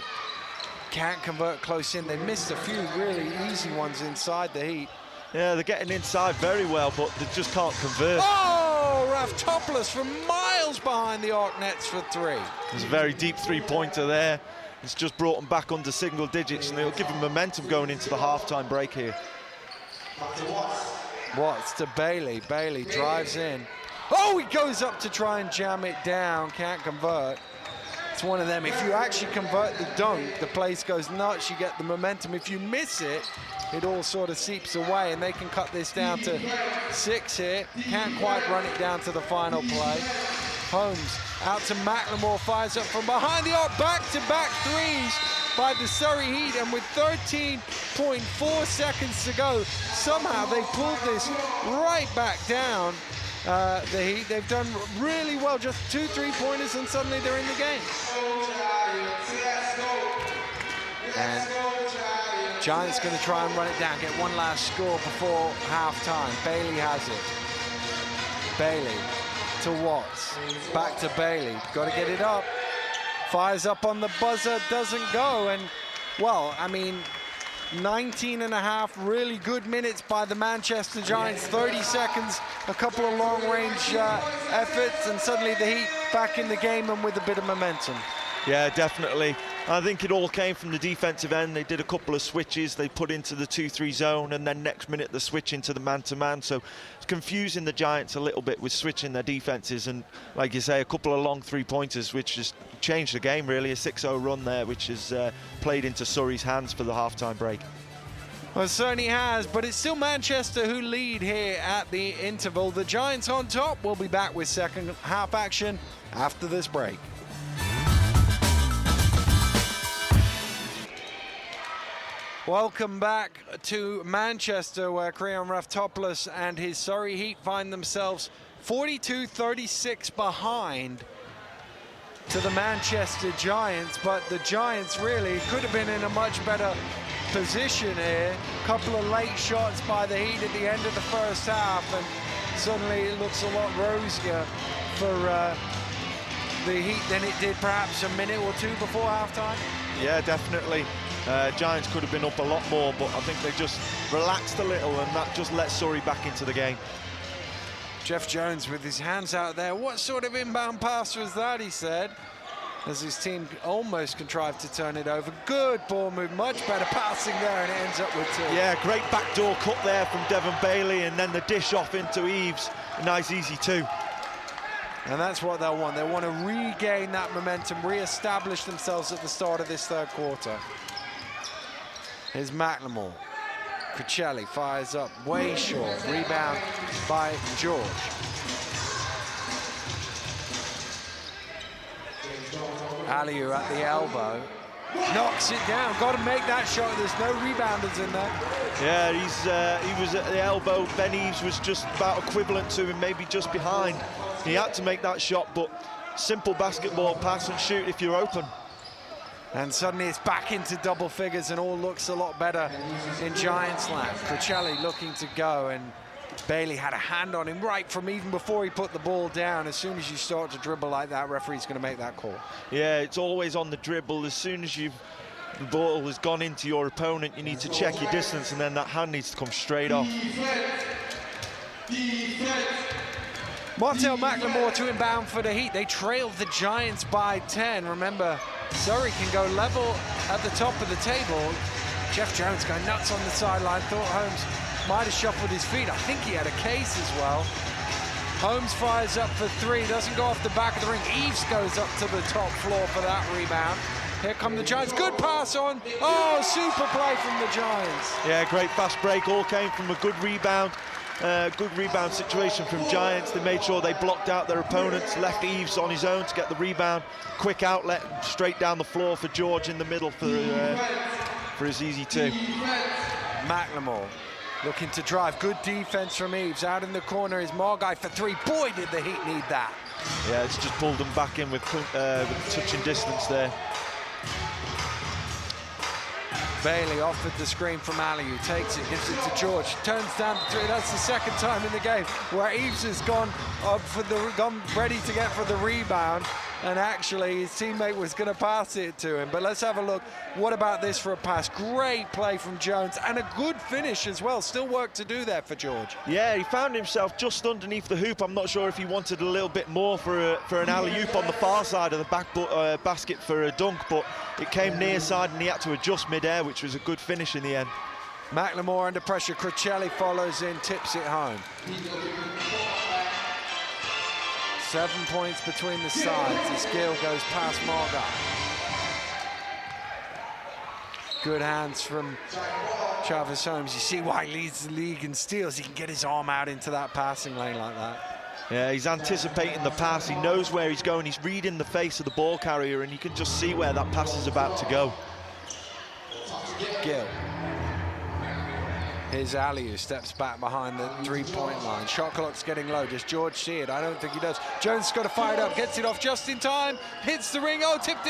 Can't convert close in. They missed a few really easy ones inside the Heat. Yeah, they're getting inside very well, but they just can't convert. Oh, Raftopoulos from miles behind the arc nets for three. There's a very deep three-pointer there. It's just brought them back under single digits, and it'll give them momentum going into the halftime break here. Watts to Bailey. Bailey drives in. Oh, he goes up to try and jam it down. Can't convert. It's one of them. If you actually convert the dunk, the place goes nuts. You get the momentum. If you miss it, it all sort of seeps away, and they can cut this down to 6 here. Can't quite run it down to the final play. Holmes out to McLemore, fires up from behind the arc. Back-to-back threes by the Surrey Heat, and with 13.4 seconds to go, somehow they pulled this right back down. The Heat, they've done really well, just 2 3-pointers, and suddenly they're in the game. And Giants going to try and run it down, get one last score before halftime. Bailey has it. Bailey to Watts, back to Bailey, got to get it up. Fires up on the buzzer, doesn't go, and well, I mean, 19 and a half really good minutes by the Manchester Giants. 30 seconds, a couple of long-range efforts, and suddenly the Heat back in the game and with a bit of momentum. Yeah, definitely. I think it all came from the defensive end. They did a couple of switches. They put into the 2-3 zone, and then next minute the switch into the man-to-man. So it's confusing the Giants a little bit with switching their defenses. And like you say, a couple of long three-pointers, which just changed the game, really. A 6-0 run there, which is played into Surrey's hands for the halftime break. Well, it certainly has, but it's still Manchester who lead here at the interval. The Giants on top. We'll be back with second half action after this break. Welcome back to Manchester, where Krion Raftopoulos and his Surrey Heat find themselves 42-36 behind to the Manchester Giants, but the Giants really could have been in a much better position here. A couple of late shots by the Heat at the end of the first half, and suddenly it looks a lot rosier for the Heat than it did perhaps a minute or two before halftime. Yeah, definitely. Giants could have been up a lot more, but I think they just relaxed a little, and that just let Surrey back into the game. Jeff Jones with his hands out there. What sort of inbound pass was that, he said, as his team almost contrived to turn it over. Good ball move, much better passing there, and it ends up with two. Yeah, great backdoor cut there from Devon Bailey, and then the dish off into Eves. A nice easy two. And that's what they'll want. They want to regain that momentum, re-establish themselves at the start of this third quarter. Here's McLemore. Crucelli fires up way short. Rebound by George. Aliu at the elbow. Knocks it down. Got to make that shot. There's no rebounders in there. Yeah, he was at the elbow. Ben Eves was just about equivalent to him, maybe just behind. He had to make that shot, but simple basketball, pass and shoot if you're open. And suddenly it's back into double figures, and all looks a lot better in Giants land. Crucelli looking to go, and Bailey had a hand on him right from even before he put the ball down. As soon as you start to dribble like that, referee's going to make that call. Yeah, it's always on the dribble. As soon as the ball has gone into your opponent, you need to check your distance, and then that hand needs to come straight off. Martel McLemore to inbound for the Heat. They trailed the Giants by 10. Remember, Surrey can go level at the top of the table. Jeff Jones going nuts on the sideline. Thought Holmes might have shuffled his feet. I think he had a case as well. Holmes fires up for three. Doesn't go off the back of the ring. Eves goes up to the top floor for that rebound. Here come the Giants. Good pass on. Oh, super play from the Giants. Yeah, great fast break. All came from a good rebound. Good rebound situation from Giants. They made sure they blocked out their opponents, left Eves on his own to get the rebound. Quick outlet straight down the floor for George in the middle for his easy two. McLemore looking to drive. Good defense from Eves. Out in the corner is Margai for three. Boy, did the Heat need that. Yeah, it's just pulled them back in with touching distance there. Bailey offered the screen from Aliu, takes it, gives it to George, turns down the three. That's the second time in the game where Eves has gone ready to get for the rebound, and actually his teammate was going to pass it to him. But let's have a look. What about this for a pass? Great play from Jones, and a good finish as well. Still work to do there for George. Yeah, he found himself just underneath the hoop. I'm not sure if he wanted a little bit more for an alley-oop on the far side of the basket for a dunk, but it came near side and he had to adjust mid-air, which was a good finish in the end. McLemore under pressure. Crucelli follows in, tips it home. 7 points between the sides. The skill goes past Margai. Good hands from Travis Holmes. You see why he leads the league in steals. He can get his arm out into that passing lane like that. Yeah, he's anticipating the pass. He knows where he's going. He's reading the face of the ball carrier, and you can just see where that pass is about to go. Gill. Here's Aliu, steps back behind the three-point line. Shot clock's getting low. Does George see it? I don't think he does. Jones has got to fire it up, gets it off just in time, hits the ring. Oh, tipped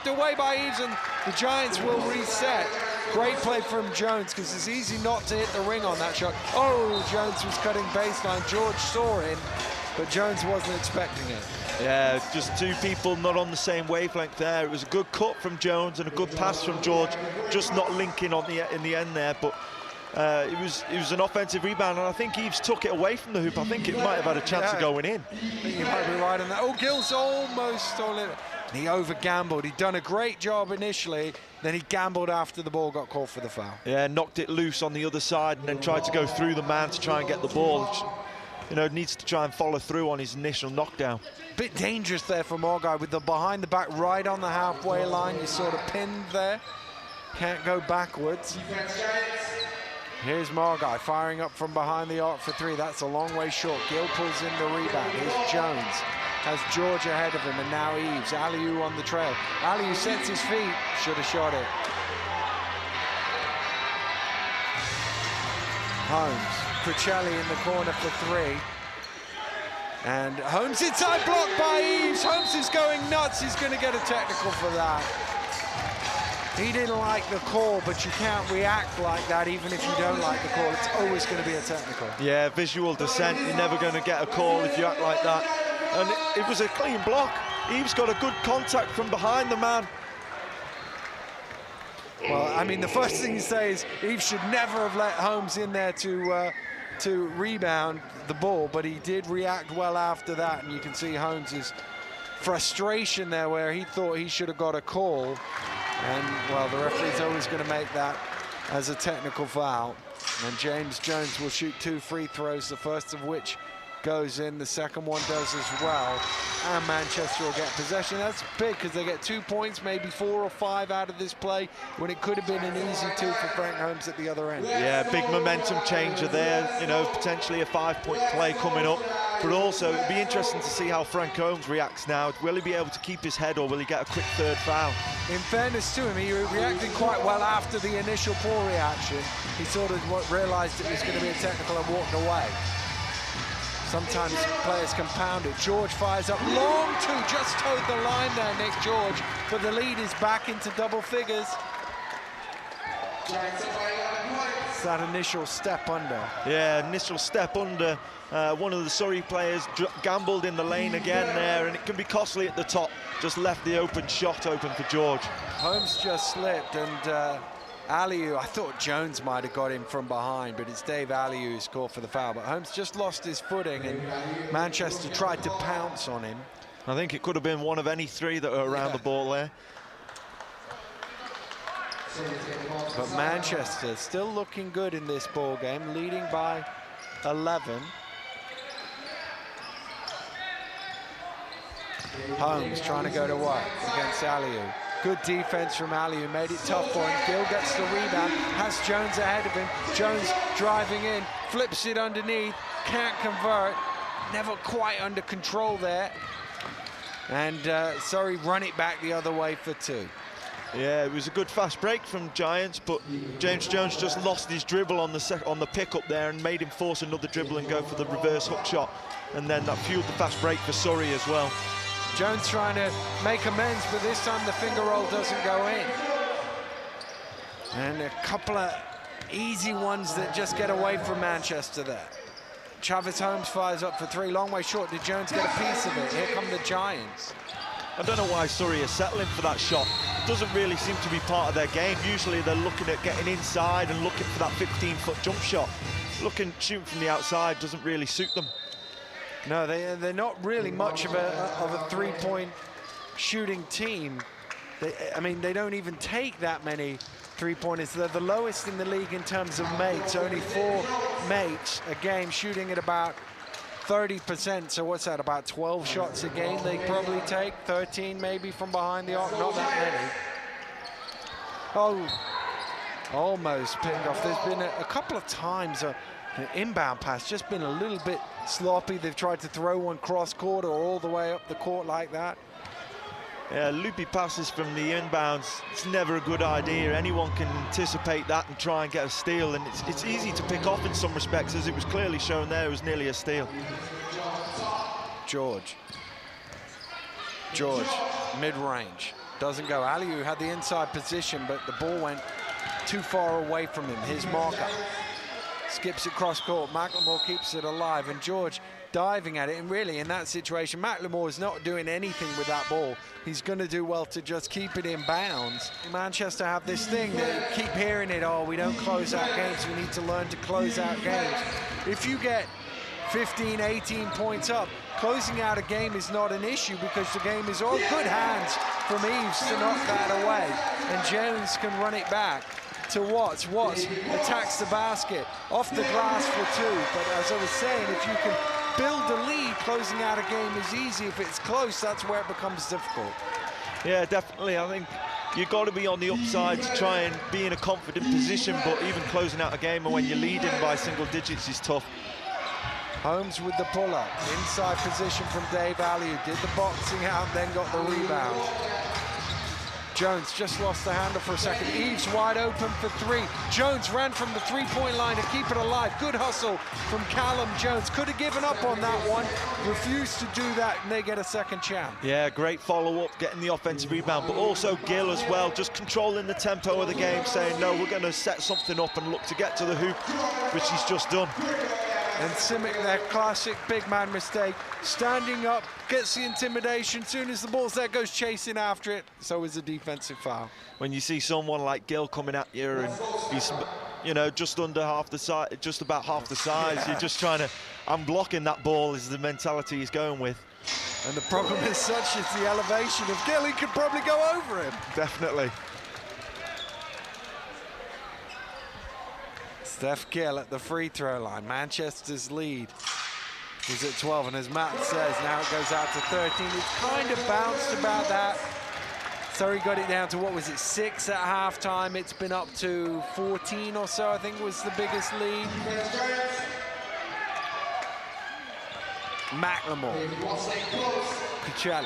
away by Eves, and the Giants will reset. Great play from Jones, because it's easy not to hit the ring on that shot. Oh, Jones was cutting baseline. George saw him, but Jones wasn't expecting it. Yeah, just two people not on the same wavelength there. It was a good cut from Jones and a good pass from George, just not linking on in the end there. But it was an offensive rebound, and I think Eves took it away from the hoop. I think it might have had a chance of going in. I think you might be right on that. Oh, Gill's almost on it. He over-gambled. He'd done a great job initially, then he gambled after the ball got called for the foul. Yeah, knocked it loose on the other side and then tried to go through the man to try and get the ball. Which, you know, needs to try and follow through on his initial knockdown. Bit dangerous there for Morgai with the behind the back right on the halfway line. You're sort of pinned there. Can't go backwards. Here's Morgai firing up from behind the arc for three. That's a long way short. Gill pulls in the rebound. Here's Jones. Has George ahead of him, and now Eves. Aliou on the trail. Aliou sets his feet. Should have shot it. Holmes. Crucelli in the corner for three. And Holmes inside, blocked by Eves. Holmes is going nuts. He's going to get a technical for that. He didn't like the call, but you can't react like that even if you don't like the call. It's always going to be a technical. Yeah, visual dissent. You're never going to get a call if you act like that. And it was a clean block. Eves got a good contact from behind the man. Well, I mean, the first thing you say is Eves should never have let Holmes in there to rebound the ball, but he did react well after that, and you can see Holmes's frustration there where he thought he should have got a call. And, well, the referee's always going to make that as a technical foul. And James Jones will shoot 2 free throws, the first of which goes in, the second one does as well. And Manchester will get possession. That's big because they get 2 points, maybe 4 or 5 out of this play, when it could have been an easy 2 for Frank Holmes at the other end. Yeah, big momentum changer there, you know, potentially a 5-point play coming up. But also, it'd be interesting to see how Frank Holmes reacts now. Will he be able to keep his head, or will he get a quick third foul? In fairness to him, he reacted quite well after the initial poor reaction. He sort of realised it was going to be a technical and walked away. Sometimes players can pound it. George fires up long two, just towed the line there, Nick George, but the lead is back into double figures. It's that initial step under. Yeah, initial step under. One of the Surrey players gambled in the lane again there, and it can be costly at the top. Just left the open shot open for George. Holmes just slipped, and Aliou, I thought Jones might have got him from behind, but it's Dave Aliou who scored for the foul. But Holmes just lost his footing, and Manchester tried to pounce on him. I think it could have been one of any three that were around the ball there. But Manchester still looking good in this ball game, leading by 11. Holmes trying to go to work against Aliou. Good defense from Aliou, made it tough for him. Gill gets the rebound, has Jones ahead of him. Jones driving in, flips it underneath, can't convert. Never quite under control there. And Surrey run it back the other way for 2. Yeah, it was a good fast break from Giants, but James Jones just lost his dribble on the pick-up there and made him force another dribble and go for the reverse hook shot. And then that fueled the fast break for Surrey as well. Jones trying to make amends, but this time the finger roll doesn't go in. And a couple of easy ones that just get away from Manchester there. Travis Holmes fires up for 3, long way short. Did Jones get a piece of it? Here come the Giants. I don't know why Surrey are settling for that shot. It doesn't really seem to be part of their game. Usually they're looking at getting inside and looking for that 15-foot jump shot. Shooting from the outside doesn't really suit them. No, they're not really much of a three-point shooting team. I mean, they don't even take that many three-pointers. They're the lowest in the league in terms of makes. Only 4 makes a game, shooting at about 30%. So what's that, about 12 shots a game they probably take? 13 maybe from behind the arc, not that many. Oh, almost picked off. There's been a couple of times an inbound pass just been a little bit sloppy. They've tried to throw one cross-court or all the way up the court like that. Yeah, loopy passes from the inbounds, it's never a good idea. Anyone can anticipate that and try and get a steal, and it's easy to pick off in some respects, as it was clearly shown there. It was nearly a steal. George, mid-range, doesn't go. Aliou had the inside position, but the ball went too far away from him. His marker skips it cross-court. McLemore keeps it alive, and George diving at it, and really in that situation, Macklemore is not doing anything with that ball. He's going to do well to just keep it in bounds. Manchester have this thing that you keep hearing it, oh, we don't close out games, we need to learn to close out games. If you get 15, 18 points up, closing out a game is not an issue because the game is all good hands from Eves to knock that away, and Jones can run it back to Watts. Watts attacks the basket, off the glass for 2, but as I was saying, if you can build a lead, closing out a game is easy. If it's close, that's where it becomes difficult. Yeah, definitely. I think you've got to be on the upside to try and be in a confident position, but even closing out a game and when you're leading by single digits is tough. Holmes with the pull-up, inside position from Dave Aliu, did the boxing out, then got the rebound. Jones just lost the handle for a second. Eves wide open for 3. Jones ran from the three-point line to keep it alive. Good hustle from Callum Jones. Could have given up on that one, refused to do that, and they get a second chance. Yeah, great follow-up, getting the offensive rebound, but also Gill as well, just controlling the tempo of the game, saying, no, we're going to set something up and look to get to the hoop, which he's just done. And Simic, their classic big man mistake, standing up, gets the intimidation. Soon as the ball's there, goes chasing after it. So is a defensive foul. When you see someone like Gill coming at you and he's, you know, just under half the size, just about half the size, you're just trying to, I'm blocking that ball is the mentality he's going with. And the problem is such is the elevation of Gill, he could probably go over him. Definitely. Steph Gill at the free throw line. Manchester's lead is at 12, and as Matt says, now it goes out to 13. It's kind of bounced about that. Surrey got it down to, what was it, 6 at halftime. It's been up to 14 or so, I think was the biggest lead. Macklemore. Cuccelli.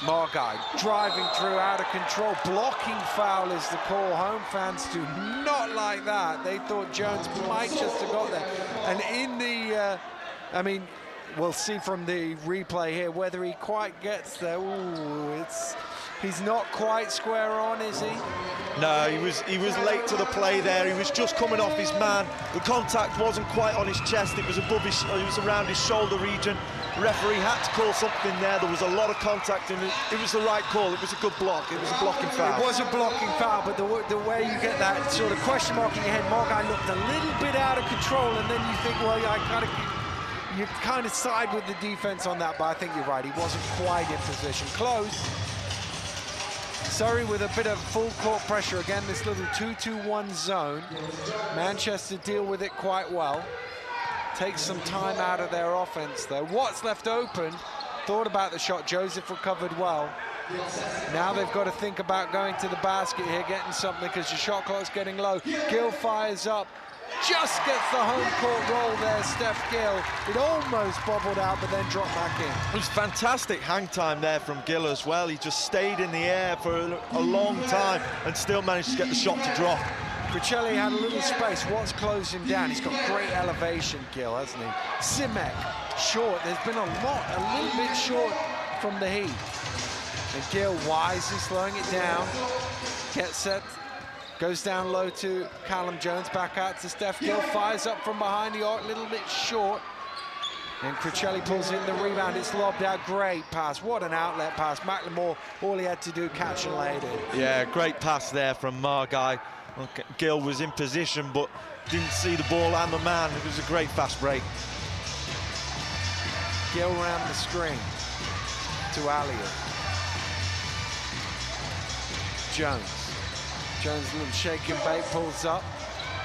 Margai driving through, out of control. Blocking foul is the call. Home fans do not like that. They thought Jones might just have got there. And in the, I mean, we'll see from the replay here whether he quite gets there. Ooh, he's not quite square on, is he? No, he was late to the play there. He was just coming off his man. The contact wasn't quite on his chest. It was above his, it was around his shoulder region. The referee had to call something there. There was a lot of contact, and it was the right call. It was a good block. It was a blocking foul. It was a blocking foul, but the way you get that sort of question mark in your head, Margai looked a little bit out of control, and then you think, well, you kind of side with the defense on that, but I think you're right. He wasn't quite in position. Close. Surrey with a bit of full court pressure. Again, this little 2-2-1 zone. Manchester deal with it quite well. Takes some time out of their offense, though. Watts left open, thought about the shot. Joseph recovered well. Now they've got to think about going to the basket here, getting something, because the shot clock's getting low. Gill fires up, just gets the home court roll there, Steph Gill. It almost bobbled out, but then dropped back in. It was fantastic hang time there from Gill as well. He just stayed in the air for a long time and still managed to get the shot to drop. Cuccelli had a little space. Watts closed him down. He's got great elevation, Gill, hasn't he? Simic, short. There's been a little bit short from the heat. And Gill wisely slowing it down. Gets set, goes down low to Callum Jones, back out to Steph Gill, fires up from behind the arc, a little bit short. And Cuccelli pulls in the rebound. It's lobbed out. Great pass. What an outlet pass. Macklemore, all he had to do, catch and lay it in. Yeah, great pass there from Margai. Gill was in position, but didn't see the ball and the man. It was a great fast break. Gill round the screen to Aliu. Jones, a little shake and bake, pulls up.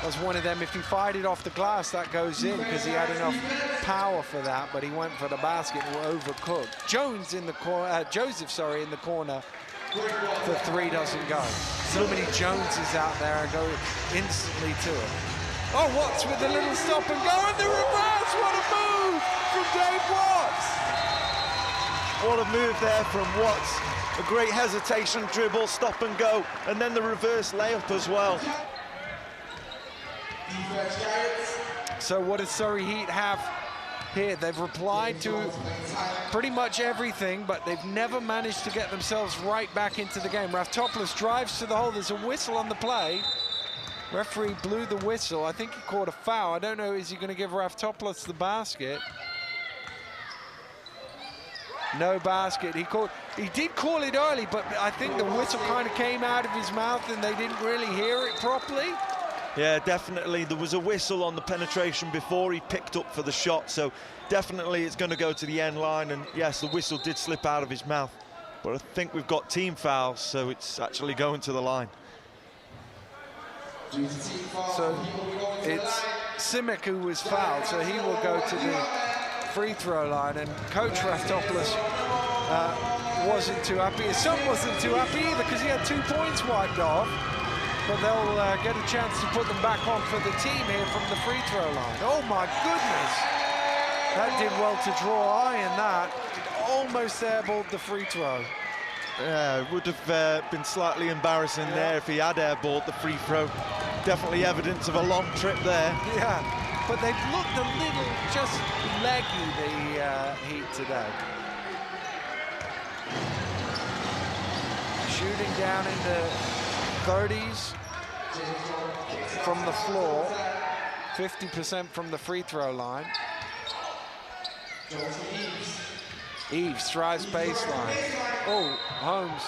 Was one of them, if he fired it off the glass, that goes in, because he had enough power for that, but he went for the basket and overcooked. Jones in the corner, Joseph, sorry, in the corner. The 3 doesn't go. So many Joneses out there and go instantly to it. Oh, Watts with a little stop and go, and the reverse. What a move from Dave Watts. What a move there from Watts. A great hesitation, dribble, stop and go, and then the reverse layup as well. So what does Surrey Heat have here? They've replied to pretty much everything, but they've never managed to get themselves right back into the game. Raftopoulos drives to the hole. There's a whistle on the play. Referee blew the whistle. I think he caught a foul. I don't know, is he going to give Raftopoulos the basket? No basket. He did call it early, but I think the whistle kind of came out of his mouth and they didn't really hear it properly. Yeah, definitely. There was a whistle on the penetration before he picked up for the shot, so definitely it's going to go to the end line, and yes, the whistle did slip out of his mouth. But I think we've got team fouls, so it's actually going to the line. So it's Simic who was fouled, so he will go to the free throw line, and Coach Raftopoulos wasn't too happy. His son wasn't too happy either because he had 2 points wiped off, but they'll get a chance to put them back on for the team here from the free throw line. Oh my goodness, that did well to draw eye in that. Almost airballed the free throw. Yeah, it would have been slightly embarrassing there if he had airballed the free throw. Definitely evidence of a long trip there. Yeah, but they've looked a little just leggy, the Heat today. Shooting down in the 30s from the floor, 50% from the free throw line. Eves drives baseline. Oh, Holmes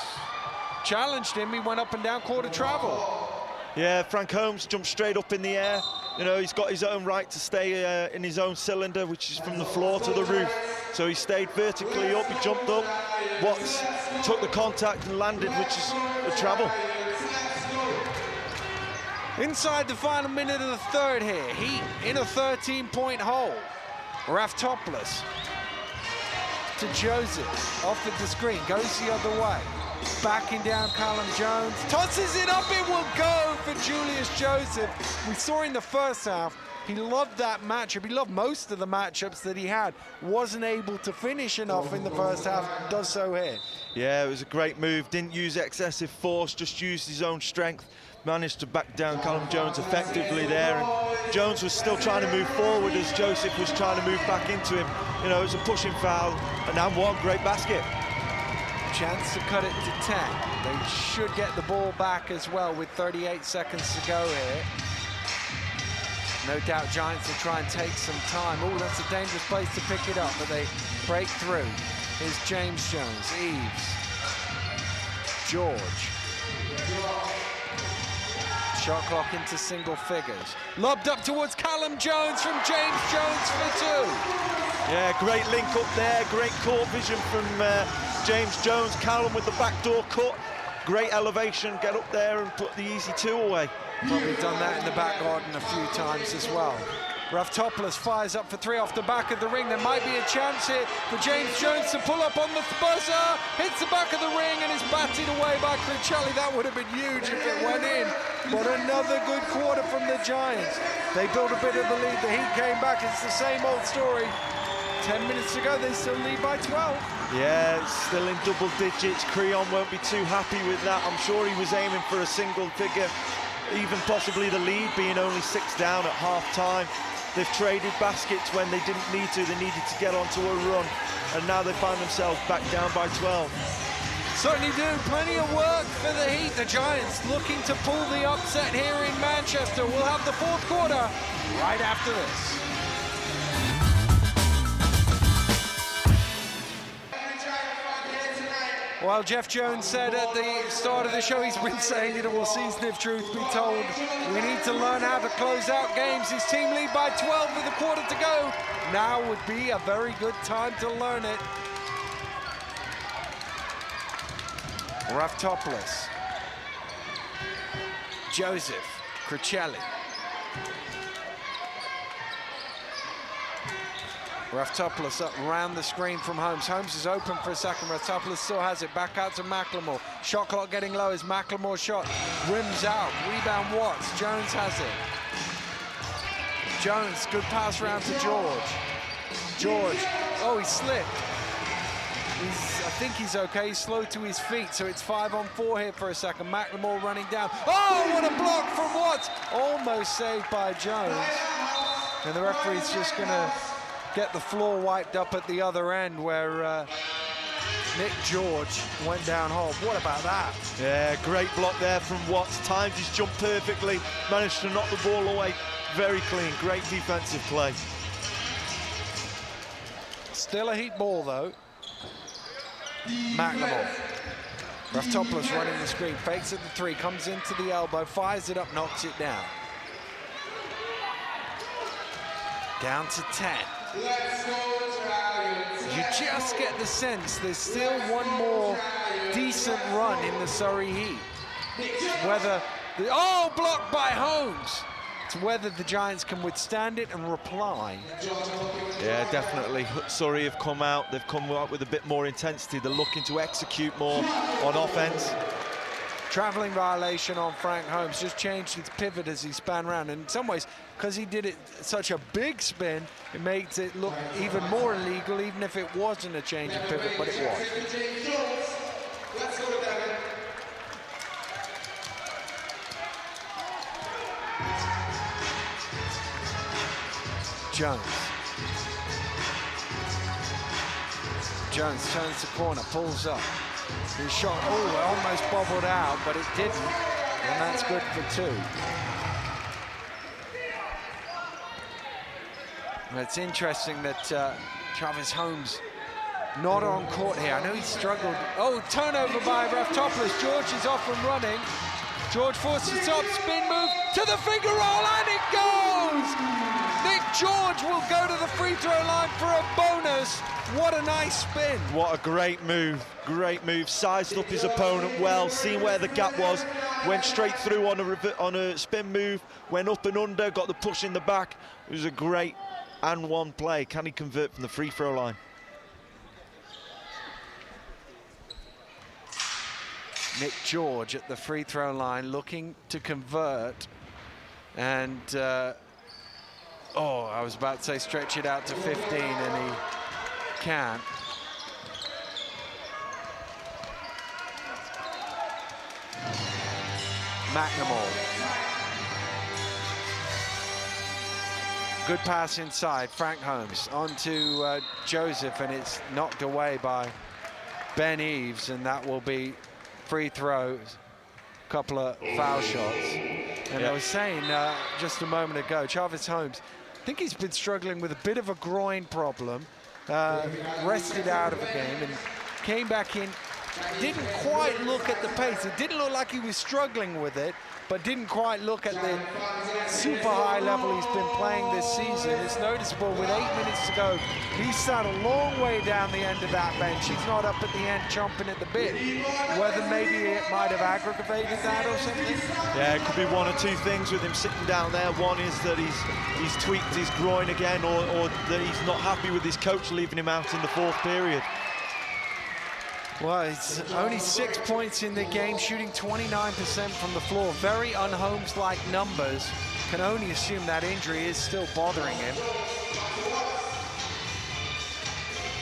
challenged him. He went up and down, caught a travel. Yeah, Frank Holmes jumped straight up in the air. You know, he's got his own right to stay in his own cylinder, which is from the floor to the roof. So he stayed vertically up, he jumped up. Watts took the contact and landed, which is a travel. Inside the final minute of the third here, Heat in a 13-point hole. Raftopoulos to Joseph, off at the screen, goes the other way. Backing down Callum Jones, tosses it up, it will go for Julius Joseph. We saw in the first half, he loved that matchup. He loved most of the matchups that he had. Wasn't able to finish enough in the first half, does so here. Yeah, it was a great move, didn't use excessive force, just used his own strength. Managed to back down Callum Jones effectively there, and Jones was still trying to move forward as Joseph was trying to move back into him. You know, it was a pushing foul, and now one great basket. Chance to cut it to 10. They should get the ball back as well with 38 seconds to go here. No doubt Giants will try and take some time. Oh, that's a dangerous place to pick it up, but they break through. Here's James Jones, Eves, George. Shot clock into single figures. Lobbed up towards Callum Jones from James Jones for two. Yeah, great link up there, great court vision from James Jones. Callum with the backdoor cut. Great elevation, get up there and put the easy two away. Probably done that in the back garden a few times as well. Raftopoulos fires up for three off the back of the ring. There might be a chance here for James Jones to pull up on the buzzer. Hits the back of the ring and is batted away by Crucelli. That would have been huge if it went in. But another good quarter from the Giants. They built a bit of the lead. The Heat came back. It's the same old story. 10 minutes to go, they still lead by 12. Yeah, it's still in double digits. Creon won't be too happy with that. I'm sure he was aiming for a single figure, even possibly the lead being only 6 down at half-time. They've traded baskets when they didn't need to. They needed to get onto a run, and now they find themselves back down by 12. Certainly do. Plenty of work for the Heat. The Giants looking to pull the upset here in Manchester. We'll have the fourth quarter right after this. Well, Jeff Jones said at the start of the show, he's been saying it all season, if truth be told. We need to learn how to close out games. His team lead by 12 with a quarter to go. Now would be a very good time to learn it. Raftopoulos. Joseph. Crucelli. Raftopoulos up around the screen from Holmes. Holmes is open for a second. Raftopoulos still has it. Back out to McLemore. Shot clock getting low as McLemore shot rims out. Rebound Watts. Jones has it. Jones, good pass around to George. George, oh, he slipped. I think he's okay. He's slow to his feet, so it's 5-on-4 here for a second. McLemore running down. Oh, what a block from Watts! Almost saved by Jones. And the referee's just gonna get the floor wiped up at the other end where Nick George went down hard. What about that? Yeah, great block there from Watts. Timed his jump perfectly. Managed to knock the ball away. Very clean. Great defensive play. Still a heat ball, though. McLemore. Raftopoulos running the screen. Fakes at the 3. Comes into the elbow. Fires it up. Knocks it down. Down to 10. You just get the sense there's still one more decent run in the Surrey Heat. Whether blocked by Holmes. It's whether the Giants can withstand it and reply. Yeah, definitely. Surrey have come out. They've come out with a bit more intensity. They're looking to execute more on offense. Traveling violation on Frank Holmes, just changed his pivot as he span around. And in some ways, because he did it such a big spin, it makes it look even more illegal, even if it wasn't a change of pivot, but it was. Jones turns the corner, pulls up. His shot, almost bobbled out, but it didn't, and that's good for 2. It's interesting that Travis Holmes not on court here. I know he struggled. Oh, turnover by Raftopoulos. George is off and running. George forces the top spin move to the finger roll, and it goes! Nick George will go to the free throw line for a bonus. What a nice spin. What a great move. Great move. Sized up his opponent well, seen where the gap was, went straight through on a spin move, went up and under, got the push in the back. It was a great and one play. Can he convert from the free throw line? Nick George at the free throw line looking to convert, and I was about to say stretch it out to 15, and he can't. McLemore. Good pass inside, Frank Holmes onto Joseph, and it's knocked away by Ben Eves, and that will be free throws, couple of foul shots. And I was saying just a moment ago, Travis Holmes, I think he's been struggling with a bit of a groin problem, rested out of the game and came back in, didn't quite look at the pace. It didn't look like he was struggling with it, but didn't quite look at the super high level he's been playing this season. It's noticeable with 8 minutes to go. He's sat a long way down the end of that bench. He's not up at the end chomping at the bit. Whether maybe it might have aggravated that or something. Yeah, it could be one or two things with him sitting down there. One is that he's tweaked his groin again, or that he's not happy with his coach leaving him out in the 4th period. Well, it's only 6 points in the game, shooting 29% from the floor. Very un-Holmes-like numbers. Can only assume that injury is still bothering him.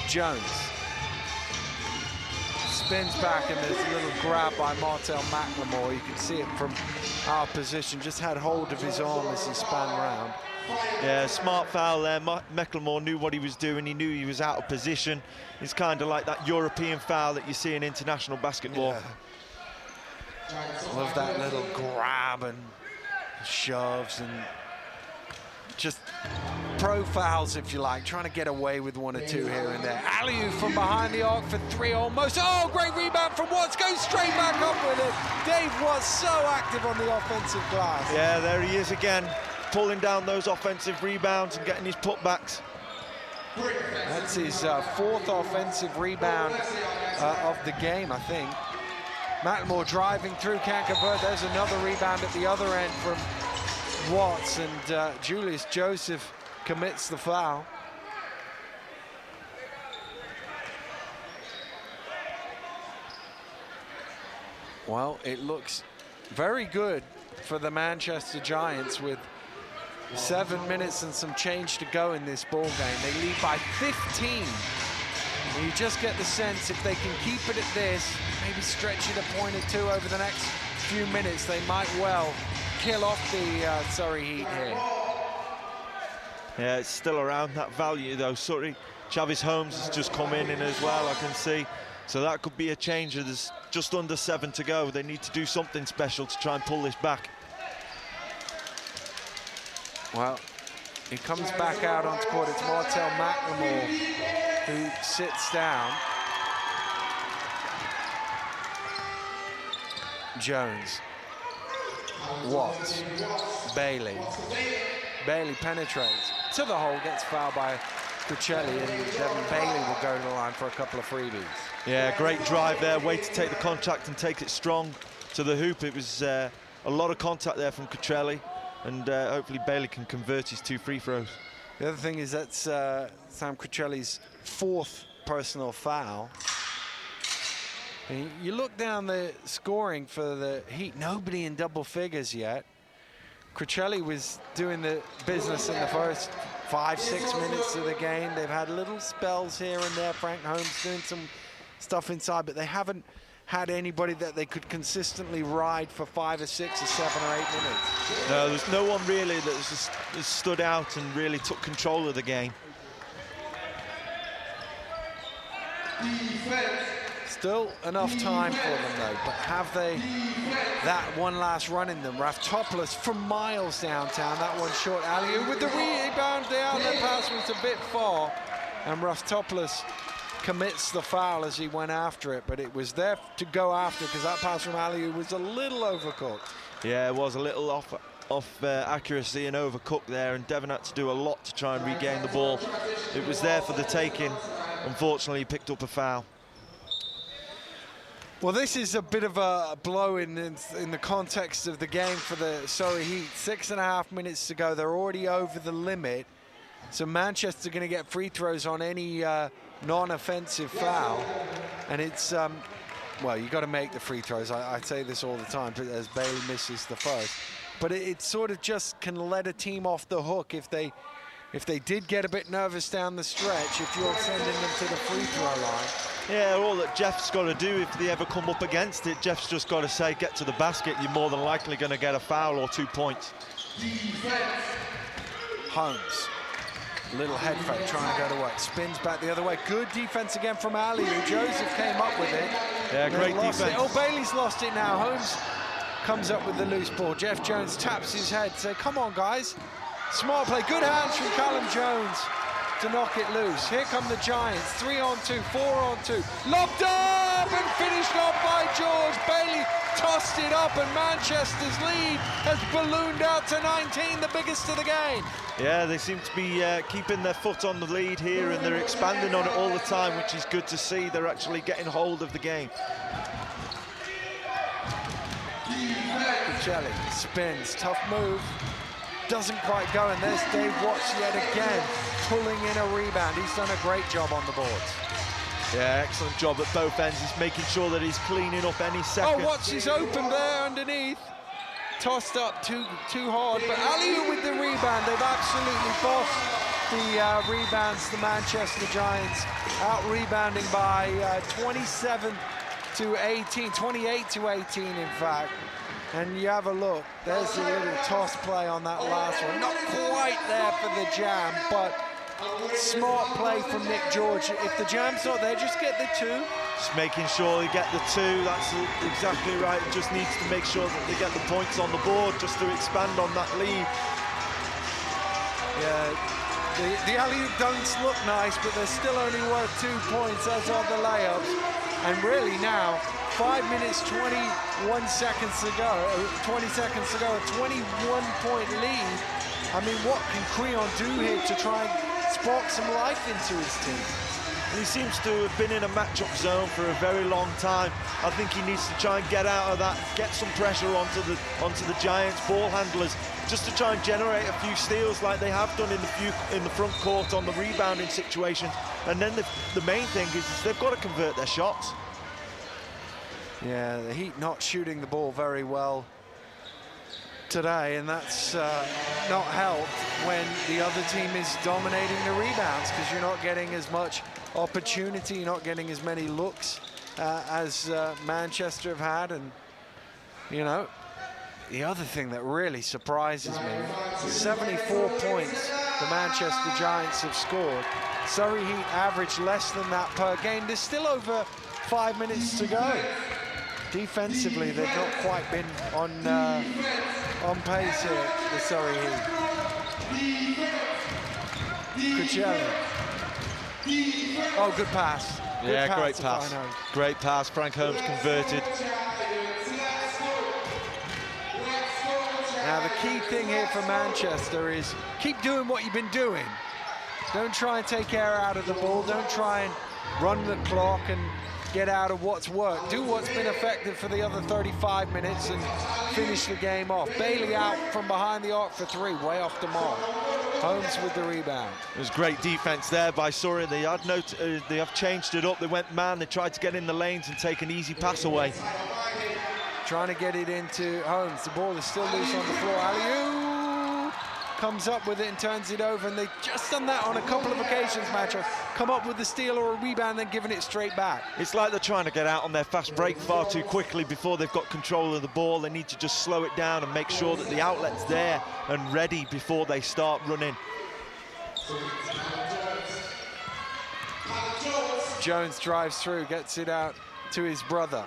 Jones spins back, and there's a little grab by Martel McLemore. You can see it from our position. Just had hold of his arm as he span round. Yeah, smart foul there. McLemore knew what he was doing. He knew he was out of position. It's kind of like that European foul that you see in international basketball. Yeah. Love that little grab and shoves and just pro fouls, if you like, trying to get away with 1 or 2 here and there. Alley-oop from behind the arc for 3 almost. Oh, great rebound from Watts, goes straight back up with it. Dave Watts so active on the offensive glass. Yeah, there he is again, pulling down those offensive rebounds and getting his putbacks. That's his 4th offensive rebound of the game, I think. McLemore driving through, can't convert. There's another rebound at the other end from Watts, and Julius Joseph commits the foul. Well, it looks very good for the Manchester Giants with 7 minutes and some change to go in this ball game. They lead by 15. And you just get the sense if they can keep it at this, maybe stretch it a point or 2 over the next few minutes, they might well kill off the Surrey Heat here. Yeah, it's still around that value though. Surrey Chavis Holmes has just come in as well, I can see. So that could be a change. There's just under 7 to go. They need to do something special to try and pull this back. Well, he comes back out onto court. It's Martel McLemore who sits down. Jones, Watts, Bailey. Bailey penetrates to the hole, gets fouled by Cuccelli, and Devin Bailey will go to the line for a couple of freebies. Yeah, great drive there, way to take the contact and take it strong to the hoop. It was a lot of contact there from Cuccelli, and hopefully Bailey can convert his 2 free throws. The other thing is that's Sam Cuccelli's 4th personal foul. And you look down the scoring for the Heat, nobody in double figures yet. Cuccelli was doing the business in the first 5-6 minutes of the game. They've had little spells here and there. Frank Holmes doing some stuff inside, but they haven't had anybody that they could consistently ride for 5 or 6 or 7 or 8 minutes. No, there's no one really that has stood out and really took control of the game. Still enough time for them though, but have they that one last run in them? Raftopoulos from miles downtown, that one short alley with the rebound down, the pass was a bit far, and Raftopoulos commits the foul as he went after it, but it was there to go after because that pass from Aliou was a little overcooked. Yeah, it was a little off accuracy and overcooked there, and Devon had to do a lot to try and regain the ball. It was there for the taking. Unfortunately, he picked up a foul. Well, this is a bit of a blow in the context of the game for the Surrey Heat. 6.5 minutes to go. They're already over the limit. So Manchester going to get free throws on any non-offensive foul. And it's, well, you got to make the free throws. I say this all the time as Bailey misses the first. But it sort of just can let a team off the hook if they did get a bit nervous down the stretch, if you're sending them to the free throw line. Yeah, all that Jeff's got to do if they ever come up against it, Jeff's just got to say, get to the basket, you're more than likely going to get a foul or 2 points. Holmes, little head fake, trying to go to work, spins back the other way. Good defense again from Aliou. Joseph came up with it. Yeah, great defense. Oh, Bailey's lost it now. Holmes comes up with the loose ball. Jeff Jones taps his head, say, come on, guys. Smart play, good hands from Callum Jones to knock it loose. Here come the Giants, 3-on-2, 4-on-2. Lobbed up and finished off by George. Bailey tossed it up and Manchester's lead has ballooned out to 19, the biggest of the game. Yeah, they seem to be keeping their foot on the lead here, and they're expanding on it all the time, which is good to see. They're actually getting hold of the game. Cuccelli spins, tough move. Doesn't quite go, and there's Dave Watts yet again pulling in a rebound. He's done a great job on the boards. Yeah, excellent job at both ends. He's making sure that he's cleaning up any second. Oh, Watts is open there underneath. Tossed up too hard, but Aliou with the rebound. They've absolutely bossed the rebounds, the Manchester Giants, out rebounding by 27 to 18, 28 to 18 in fact. And you have a look, there's a little toss play on that last one. Not quite there for the jam, but smart play from Nick George. If the jam's not there, just get the 2. Just making sure they get the 2, that's exactly right. Just needs to make sure that they get the points on the board just to expand on that lead. Yeah, the alley-oop dunks look nice, but they're still only worth 2 points, as are the layups. And really now, 5 minutes, 21 seconds to go, 20 seconds to go, a 21-point lead. I mean, what can Creon do here to try and spark some life into his team? He seems to have been in a matchup zone for a very long time. I think he needs to try and get out of that, get some pressure onto the Giants ball handlers, just to try and generate a few steals like they have done in the front court on the rebounding situations. And then the main thing is they've got to convert their shots. Yeah, the Heat not shooting the ball very well today, and that's not helped when the other team is dominating the rebounds, because you're not getting as much opportunity, you're not getting as many looks as Manchester have had. And you know, the other thing that really surprises me, 74 points the Manchester Giants have scored. Surrey Heat average less than that per game. There's still over 5 minutes to go. Defensively, they've not quite been on pace here, the Surrey Heat. Cuccelli. Oh, good pass. Yeah, great pass. Great pass. Frank Holmes converted. Now, the key thing here for Manchester is keep doing what you've been doing. Don't try and take air out of the ball. Don't try and run the clock and get out of what's worked. Do what's been effective for the other 35 minutes and finish the game off. Bailey out from behind the arc for 3, way off the mark. Holmes with the rebound. It was great defense there by Surrey. They have changed it up. They went man. They tried to get in the lanes and take an easy pass away. Trying to get it into Holmes. The ball is still loose on the floor. Alley-oop comes up with it and turns it over, and they've just done that on a couple of occasions, Manchester. Come up with the steal or a rebound, then giving it straight back. It's like they're trying to get out on their fast break far too quickly before they've got control of the ball. They need to just slow it down and make sure that the outlet's there and ready before they start running. Jones drives through, gets it out to his brother.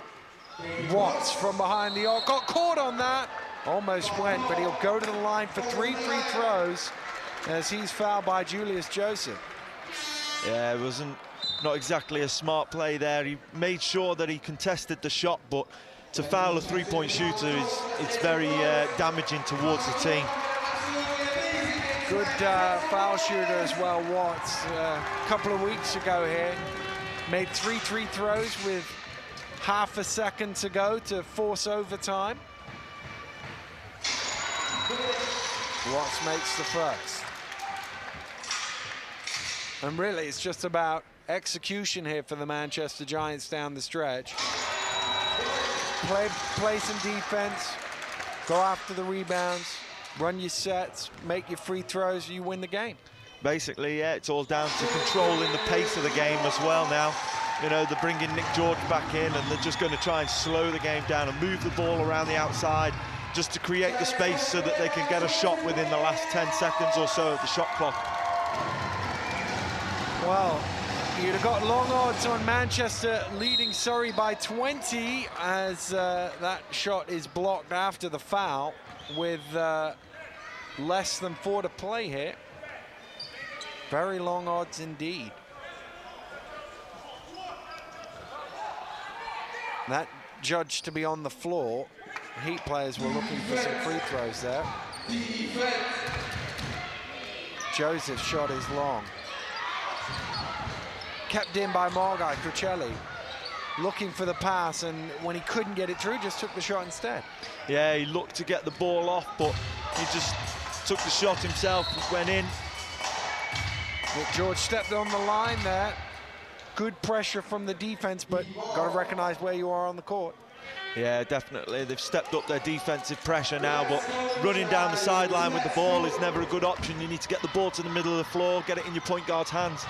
Watts from behind the arc, got caught on that. Almost went, but he'll go to the line for 3 free throws as he's fouled by Julius Joseph. Yeah, it wasn't not exactly a smart play there. He made sure that he contested the shot, but to foul a three-point shooter it's very damaging towards the team. Good foul shooter as well, Watts. A couple of weeks ago here, made 3 free throws with half a second to go to force overtime. Watts makes the first. And really, it's just about execution here for the Manchester Giants down the stretch. Play some defense, go after the rebounds, run your sets, make your free throws, you win the game. Basically, yeah, it's all down to controlling the pace of the game as well now. You know, they're bringing Nick George back in, and they're just going to try and slow the game down and move the ball around the outside just to create the space so that they can get a shot within the last 10 seconds or so of the shot clock. Well, you'd have got long odds on Manchester leading Surrey by 20 as that shot is blocked after the foul with less than 4 to play here. Very long odds indeed. That judged to be on the floor. Heat players were looking for some free throws there. Joseph's shot is long. Kept in by Margai. Cuccelli looking for the pass, and when he couldn't get it through, just took the shot instead. Yeah, he looked to get the ball off, but he just took the shot himself, went in. Nick George stepped on the line there. Good pressure from the defense, but got to recognize where you are on the court. Yeah, definitely. They've stepped up their defensive pressure now, but running down the sideline with the ball is never a good option. You need to get the ball to the middle of the floor, get it in your point guard's hands.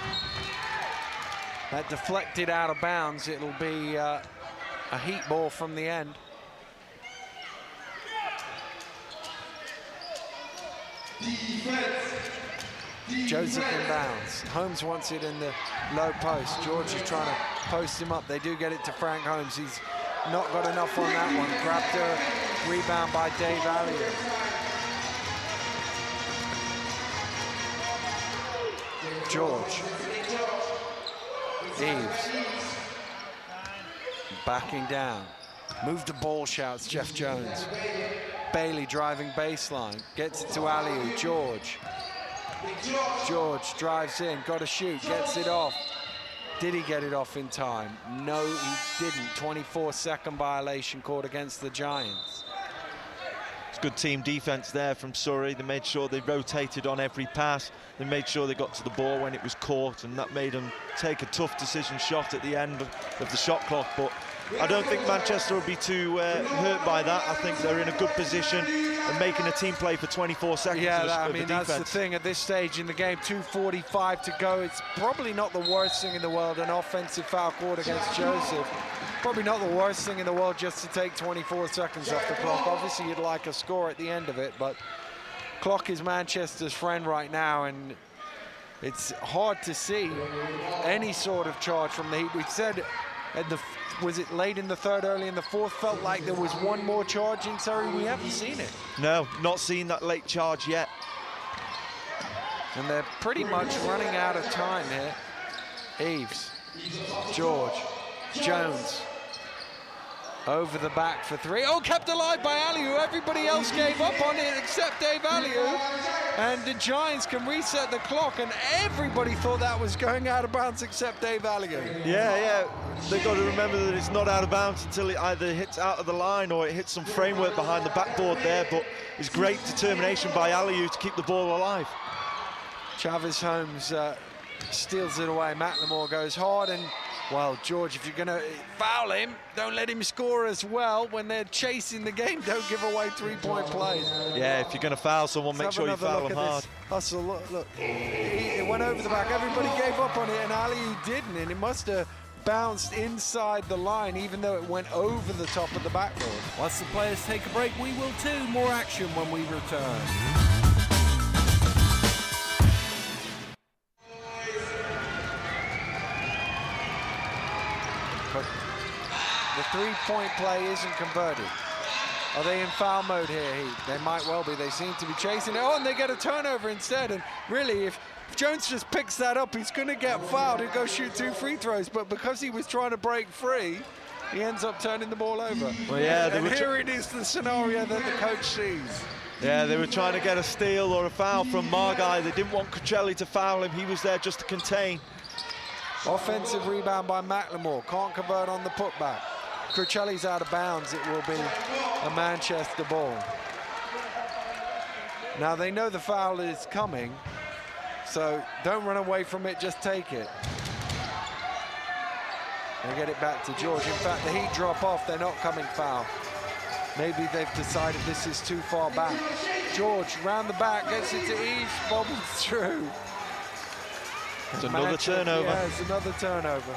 That deflected out of bounds. It'll be a Heat ball from the end. Joseph inbounds. Holmes wants it in the low post. George is trying to post him up. They do get it to Frank Holmes. He's not got enough on that one. Grabbed a rebound by Dave Allier. George. Eves. Backing down. Move the ball, shouts Jeff Jones. Bailey driving baseline. Gets it to Aliou. George. George drives in, got to shoot, gets it off. Did he get it off in time? No, he didn't. 24-second violation called against the Giants. It's good team defense there from Surrey. They made sure they rotated on every pass. They made sure they got to the ball when it was caught, and that made them take a tough decision shot at the end of the shot clock. But I don't think Manchester will be too hurt by that. I think they're in a good position and making a team play for 24 seconds. Yeah, I mean, that's the thing at this stage in the game. 2:45 to go. It's probably not the worst thing in the world, an offensive foul called against Joseph. Probably not the worst thing in the world just to take 24 seconds off the clock. Obviously, you'd like a score at the end of it, but clock is Manchester's friend right now, and it's hard to see any sort of charge from the Heat. We said at was it late in the third, early in the fourth, felt like there was one more charge in Surrey. We haven't seen it. No, not seen that late charge yet. And they're pretty much running out of time here. Eves, George, Jones, over the back for three. Oh, kept alive by Aliou. Everybody else gave up on it except Dave Aliou. And the Giants can reset the clock, and everybody thought that was going out of bounds except Dave Aliou. Yeah. They've got to remember that it's not out of bounds until it either hits out of the line or it hits some framework behind the backboard there, but it's great determination by Aliou to keep the ball alive. Chavez Holmes steals it away. McLemore goes hard, and well, George, if you're going to foul him, don't let him score as well. When they're chasing the game, don't give away three-point plays. Yeah, if you're going to foul someone, make sure you foul them hard. Hustle, look. It went over the back. Everybody gave up on it, and Aliou didn't, and it must have bounced inside the line, even though it went over the top of the backboard. Once the players take a break, we will too. More action when we return. But the three-point play isn't converted. Are they in foul mode here, Heat? They might well be. They seem to be chasing it. Oh, and they get a turnover instead. And really, if Jones just picks that up, he's going to get fouled and go shoot 2 free throws. But because he was trying to break free, he ends up turning the ball over. Well, yeah, and here it is, the scenario that the coach sees. Yeah, they were trying to get a steal or a foul from Margai. They didn't want Cuccelli to foul him. He was there just to contain. Offensive rebound by McLemore. Can't convert on the putback. Cuccelli's out of bounds. It will be a Manchester ball. Now they know the foul is coming, so don't run away from it, just take it. They get it back to George. In fact, the Heat drop off, they're not coming foul. Maybe they've decided this is too far back. George, round the back, gets it to Eves, bobbles through. It's another turnover. Yeah, it's another turnover.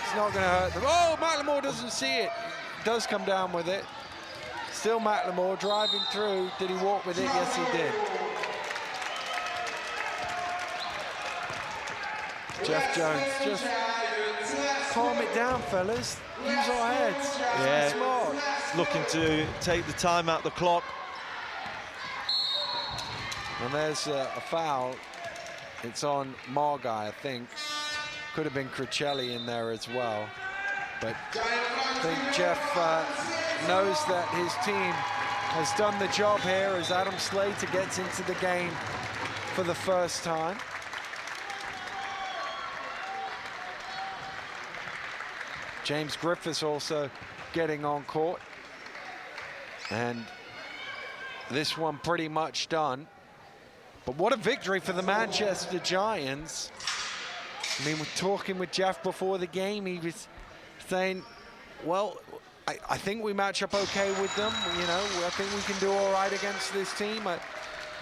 It's not going to hurt them. Oh, McLemore doesn't see it. Does come down with it. Still McLemore driving through. Did he walk with it? Yes, he did. Jeff Jones, just calm it down, fellas. Use our heads. Yeah, smart. Looking to take the time out the clock. And there's a foul. It's on Margai, I think. Could have been Cuccelli in there as well. But I think Jeff knows that his team has done the job here as Adam Slater gets into the game for the first time. James Griffiths also getting on court. And this one pretty much done. But what a victory for the Manchester Giants. I mean, we're talking with Jeff before the game. He was saying, well, I think we match up okay with them. You know, I think we can do all right against this team. I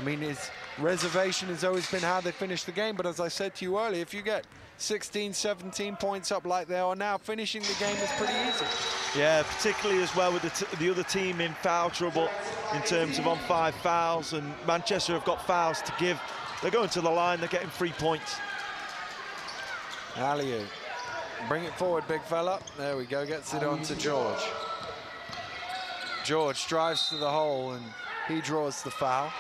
mean, his reservation has always been how they finish the game. But as I said to you earlier, if you get 16, 17 points up like they are now, finishing the game is pretty easy. Yeah, particularly as well with the other team in foul trouble in terms of on 5 fouls, and Manchester have got fouls to give. They're going to the line, they're getting 3 points. Aliou, bring it forward, big fella. There we go, gets it on to George. George drives to the hole and he draws the foul.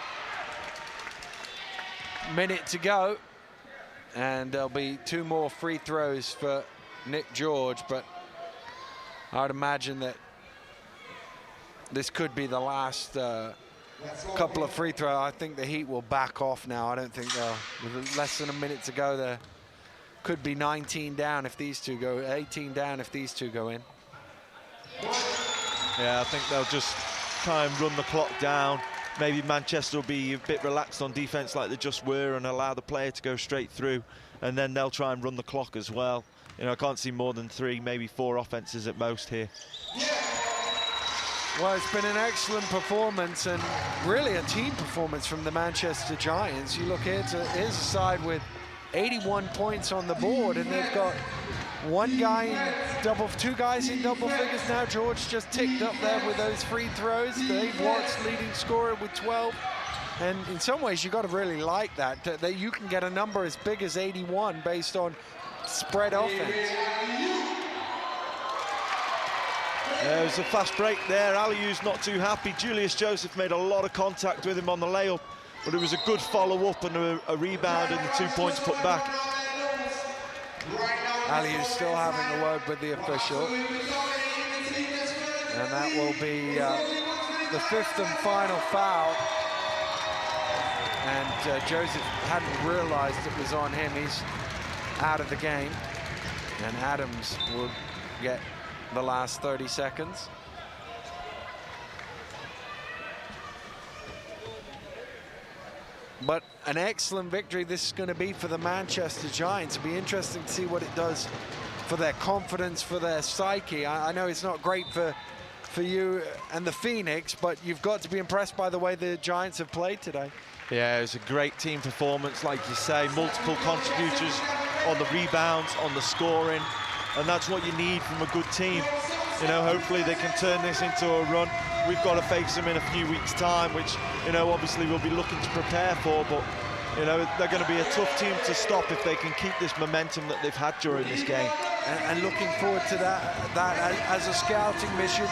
Minute to go. And there'll be 2 more free throws for Nick George, but I'd imagine that this could be the last couple of free throws. I think the Heat will back off now. I don't think they'll, with less than a minute to go, there could be 19 down if these two go, 18 down if these two go in. Yeah, I think they'll just try and run the clock down. Maybe Manchester will be a bit relaxed on defense like they just were and allow the player to go straight through, and then they'll try and run the clock as well. You know, I can't see more than 3, maybe 4 offenses at most here. Well, it's been an excellent performance and really a team performance from the Manchester Giants. You look here, here's a side with 81 points on the board, and they've got 2 guys in double figures now. George just ticked up there with those free throws. Dave Watts leading scorer with 12. And in some ways, you've got to really like that you can get a number as big as 81 based on spread offense. It was a fast break there. Aliu's not too happy. Julius Joseph made a lot of contact with him on the layup, but it was a good follow-up and a rebound and the 2 points put back. Aliu's still having a word with the official. And that will be the 5th and final foul. And Joseph hadn't realized it was on him. He's out of the game. And Adams will get the last 30 seconds. But an excellent victory this is going to be for the Manchester Giants. It'll be interesting to see what it does for their confidence, for their psyche. I know it's not great for you and the Phoenix, but you've got to be impressed by the way the Giants have played today. Yeah, it was a great team performance, like you say, multiple contributors on the rebounds, on the scoring, and that's what you need from a good team. You know, hopefully they can turn this into a run. We've got to face them in a few weeks' time, which, you know, obviously we'll be looking to prepare for, but, you know, they're going to be a tough team to stop if they can keep this momentum that they've had during this game. And looking forward to that as a scouting mission.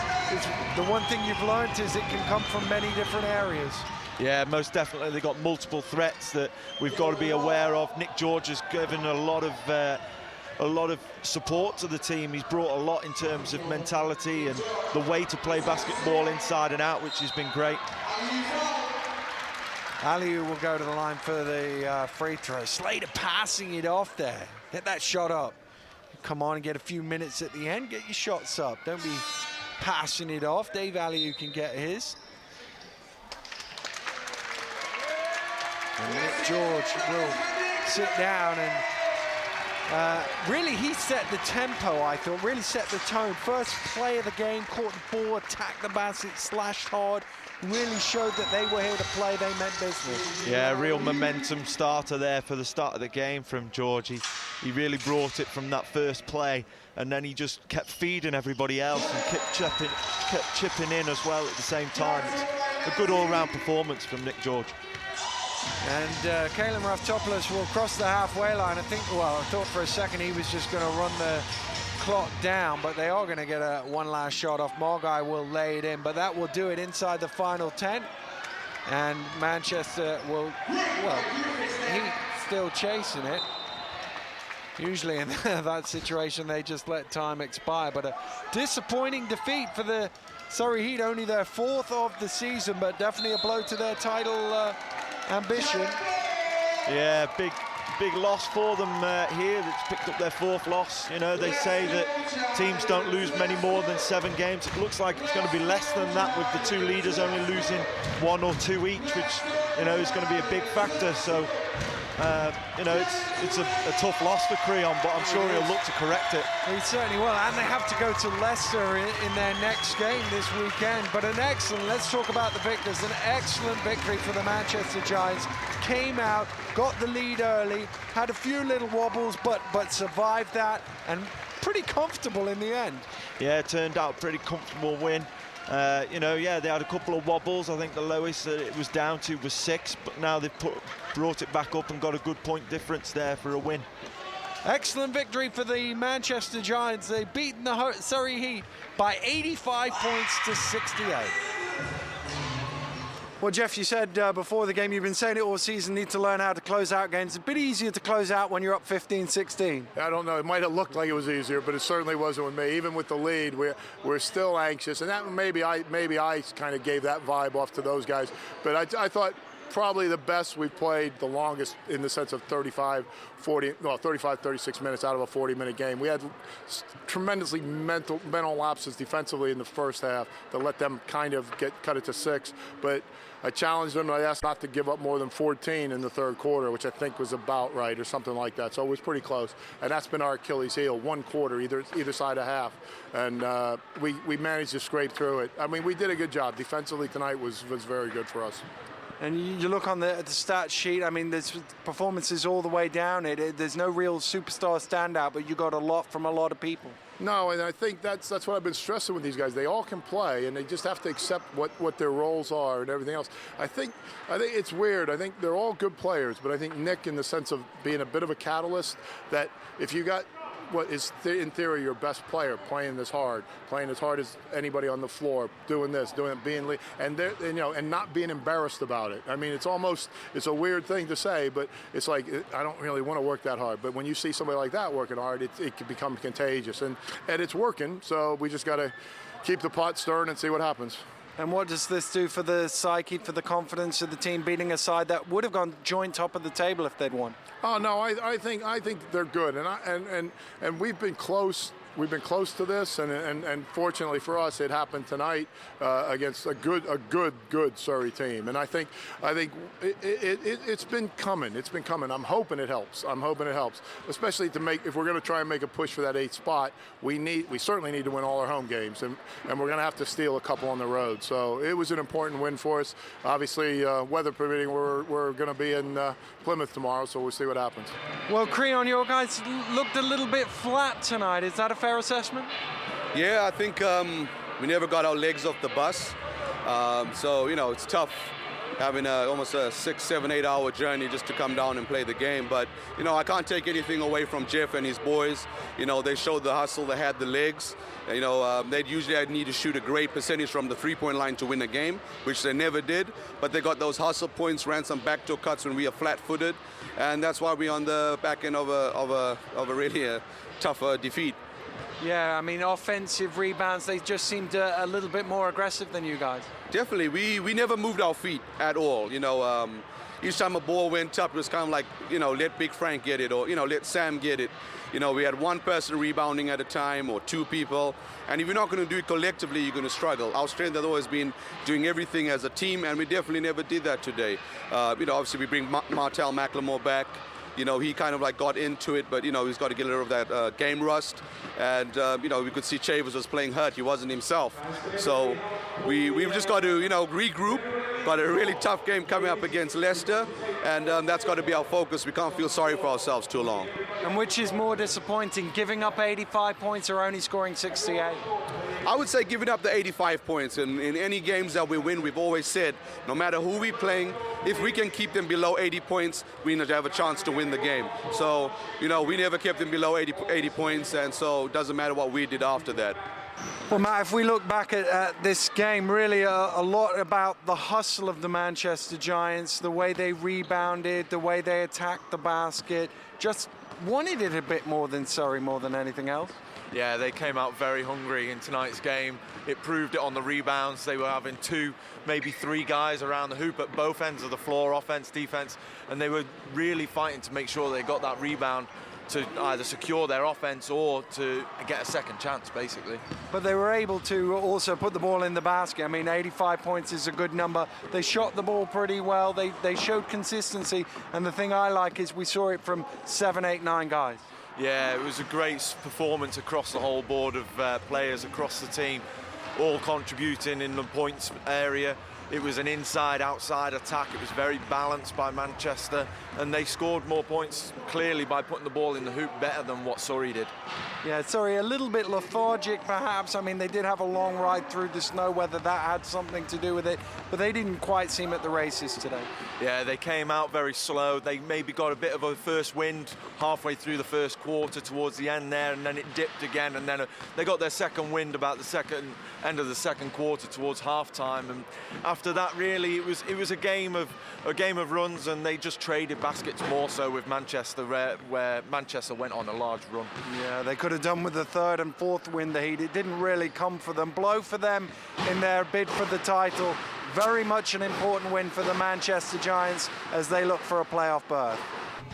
The one thing you've learned is it can come from many different areas. Yeah, most definitely. They've got multiple threats that we've got to be aware of. Nick George has given a lot of support to the team. He's brought a lot in terms of mentality and the way to play basketball inside and out, which has been great. Aliu will go to the line for the free throw. Slater passing it off there. Get that shot up. Come on and get a few minutes at the end. Get your shots up. Don't be passing it off. Dave Aliu can get his. And Nick George will sit down and really he set the tempo, I thought, really set the tone. First play of the game, caught the ball, attacked the basket, slashed hard, really showed that they were here to play, they meant business. Yeah, real momentum starter there for the start of the game from George. He really brought it from that first play, and then he just kept feeding everybody else and kept chipping in as well at the same time. It's a good all-round performance from Nick George. And Kalen Raftopoulos will cross the halfway line. I thought for a second he was just going to run the clock down, but they are going to get one last shot off. Margai will lay it in, but that will do it inside the final 10. And Manchester will, he's still chasing it. Usually in that situation, they just let time expire, but a disappointing defeat for the Surrey Heat, only their 4th of the season, but definitely a blow to their title ambition. Yeah, big loss for them here. That's picked up their 4th loss. You know, they say that teams don't lose many more than 7 games. It looks like it's going to be less than that, with the 2 leaders only losing 1 or 2 each, which, you know, is going to be a big factor. So, you know, it's a tough loss for Creon, but I'm sure he'll look to correct it. He certainly will, and they have to go to Leicester in their next game this weekend. But let's talk about the victors. An excellent victory for the Manchester Giants. Came out, got the lead early, had a few little wobbles, but survived that, and pretty comfortable in the end. Yeah, it turned out a pretty comfortable win. You know, yeah, they had a couple of wobbles. I think the lowest that it was down to was 6, but now they've brought it back up and got a good point difference there for a win. Excellent victory for the Manchester Giants. They've beaten the Surrey Heat by 85 points to 68. Well, Jeff, you said before the game, you've been saying it all season, need to learn how to close out games. It's a bit easier to close out when you're up 15-16. I don't know. It might have looked like it was easier, but it certainly wasn't with me. Even with the lead, we're still anxious, and that maybe I kind of gave that vibe off to those guys. But I thought probably the best we've played, the longest in the sense of 36 minutes out of a 40-minute game. We had tremendously mental lapses defensively in the first half that let them kind of cut it to 6. But I challenged them. I asked not to give up more than 14 in the third quarter, which I think was about right or something like that. So it was pretty close. And that's been our Achilles heel, 1 quarter, either side of half. And we managed to scrape through it. I mean, we did a good job. Defensively tonight was very good for us. And you look on the stat sheet, I mean, there's performances all the way down. There's no real superstar standout, but you got a lot from a lot of people. No, and I think that's what I've been stressing with these guys. They all can play, and they just have to accept what their roles are and everything else. I think it's weird. I think they're all good players, but I think Nick, in the sense of being a bit of a catalyst, that if you got what is in theory your best player playing as hard as anybody on the floor, doing this, doing it, being and not being embarrassed about it. I mean, it's a weird thing to say, but it's like, I don't really want to work that hard. But when you see somebody like that working hard, it can become contagious, and it's working. So we just got to keep the pot stirring and see what happens. And what does this do for the psyche, for the confidence of the team, beating a side that would have gone joint top of the table if they'd won? Oh no, I think they're good, and we've been close. We've been close to this, and fortunately for us, it happened tonight against a good Surrey team. And I think it's been coming. It's been coming. I'm hoping it helps. Especially if we're going to try and make a push for that 8th spot. We certainly need to win all our home games, and we're going to have to steal a couple on the road. So it was an important win for us. Obviously, weather permitting, we're going to be in Plymouth tomorrow, so we'll see what happens. Well, Creon, your guys looked a little bit flat tonight. Is that a fair assessment? Yeah, I think we never got our legs off the bus. So, it's tough having almost a 6, 7, 8 hour journey just to come down and play the game. But, I can't take anything away from Jeff and his boys. They showed the hustle, they had the legs. They'd usually need to shoot a great percentage from the three-point line to win a game, which they never did. But they got those hustle points, ran some backdoor cuts when we are flat-footed. And that's why we're on the back end of a really tough defeat. Yeah, I mean, offensive rebounds, they just seemed a little bit more aggressive than you guys. Definitely. We never moved our feet at all. Each time a ball went up, it was kind of like, let Big Frank get it, or, let Sam get it. We had one person rebounding at a time, or 2 people. And if you're not going to do it collectively, you're going to struggle. Our strength has always been doing everything as a team, and we definitely never did that today. Obviously we bring Martel McLemore back. He kind of like got into it, but, he's got to get rid of that game rust. And, we could see Chavez was playing hurt. He wasn't himself. So we've just got to, regroup. Got a really tough game coming up against Leicester. And that's got to be our focus. We can't feel sorry for ourselves too long. And which is more disappointing, giving up 85 points or only scoring 68? I would say giving up the 85 points. And in any games that we win, we've always said, no matter who we're playing, if we can keep them below 80 points, we have a chance to win the game. So, we never kept them below 80 points, and so it doesn't matter what we did after that. Well, Matt, if we look back at this game, really a lot about the hustle of the Manchester Giants, the way they rebounded, the way they attacked the basket, just wanted it a bit more than Surrey, more than anything else. Yeah, they came out very hungry in tonight's game. It proved it on the rebounds. They were having 2, maybe 3 guys around the hoop at both ends of the floor, offense, defense, and they were really fighting to make sure they got that rebound to either secure their offense or to get a second chance, basically. But they were able to also put the ball in the basket. I mean, 85 points is a good number. They shot the ball pretty well. They showed consistency, and the thing I like is we saw it from 7, 8, 9 guys. Yeah, it was a great performance across the whole board of players across the team, all contributing in the points area. It was an inside-outside attack. It was very balanced by Manchester, and they scored more points clearly by putting the ball in the hoop better than what Surrey did. Yeah, Surrey a little bit lethargic perhaps. I mean, they did have a long ride through the snow, whether that had something to do with it, but they didn't quite seem at the races today. Yeah, they came out very slow. They maybe got a bit of a first wind halfway through the first quarter towards the end there, and then it dipped again, and then they got their second wind about the end of the second quarter towards halftime, and after that, really, it was a game of runs, and they just traded baskets more so with Manchester, where Manchester went on a large run. Yeah, they could have done with the third and fourth win the heat. It didn't really come for them. Blow for them in their bid for the title. Very much an important win for the Manchester Giants as they look for a playoff berth.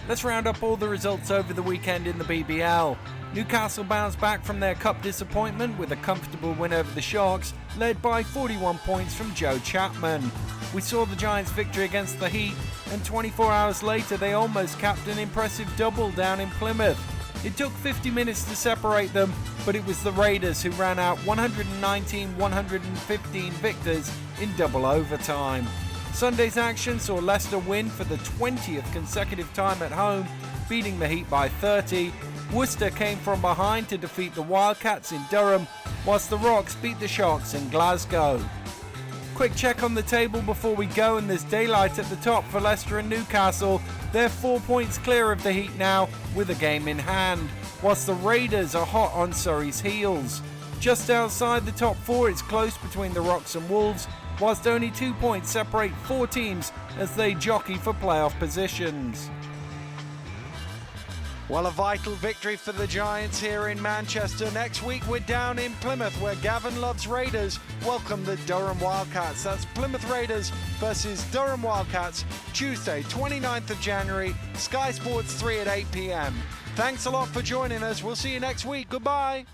Let's round up all the results over the weekend in the BBL. Newcastle bounced back from their cup disappointment with a comfortable win over the Sharks, led by 41 points from Joe Chapman. We saw the Giants' victory against the Heat, and 24 hours later they almost capped an impressive double down in Plymouth. It took 50 minutes to separate them, but it was the Raiders who ran out 119-115 victors in double overtime. Sunday's action saw Leicester win for the 20th consecutive time at home, beating the Heat by 30, Worcester came from behind to defeat the Wildcats in Durham, whilst the Rocks beat the Sharks in Glasgow. Quick check on the table before we go, and there's daylight at the top for Leicester and Newcastle. They're 4 points clear of the Heat now, with a game in hand, whilst the Raiders are hot on Surrey's heels. Just outside the top 4, it's close between the Rocks and Wolves, whilst only 2 points separate 4 teams as they jockey for playoff positions. Well, a vital victory for the Giants here in Manchester. Next week we're down in Plymouth, where Gavin Love's Raiders welcome the Durham Wildcats. That's Plymouth Raiders versus Durham Wildcats, Tuesday 29th of January, Sky Sports 3 at 8 p.m. Thanks a lot for joining us. We'll see you next week. Goodbye.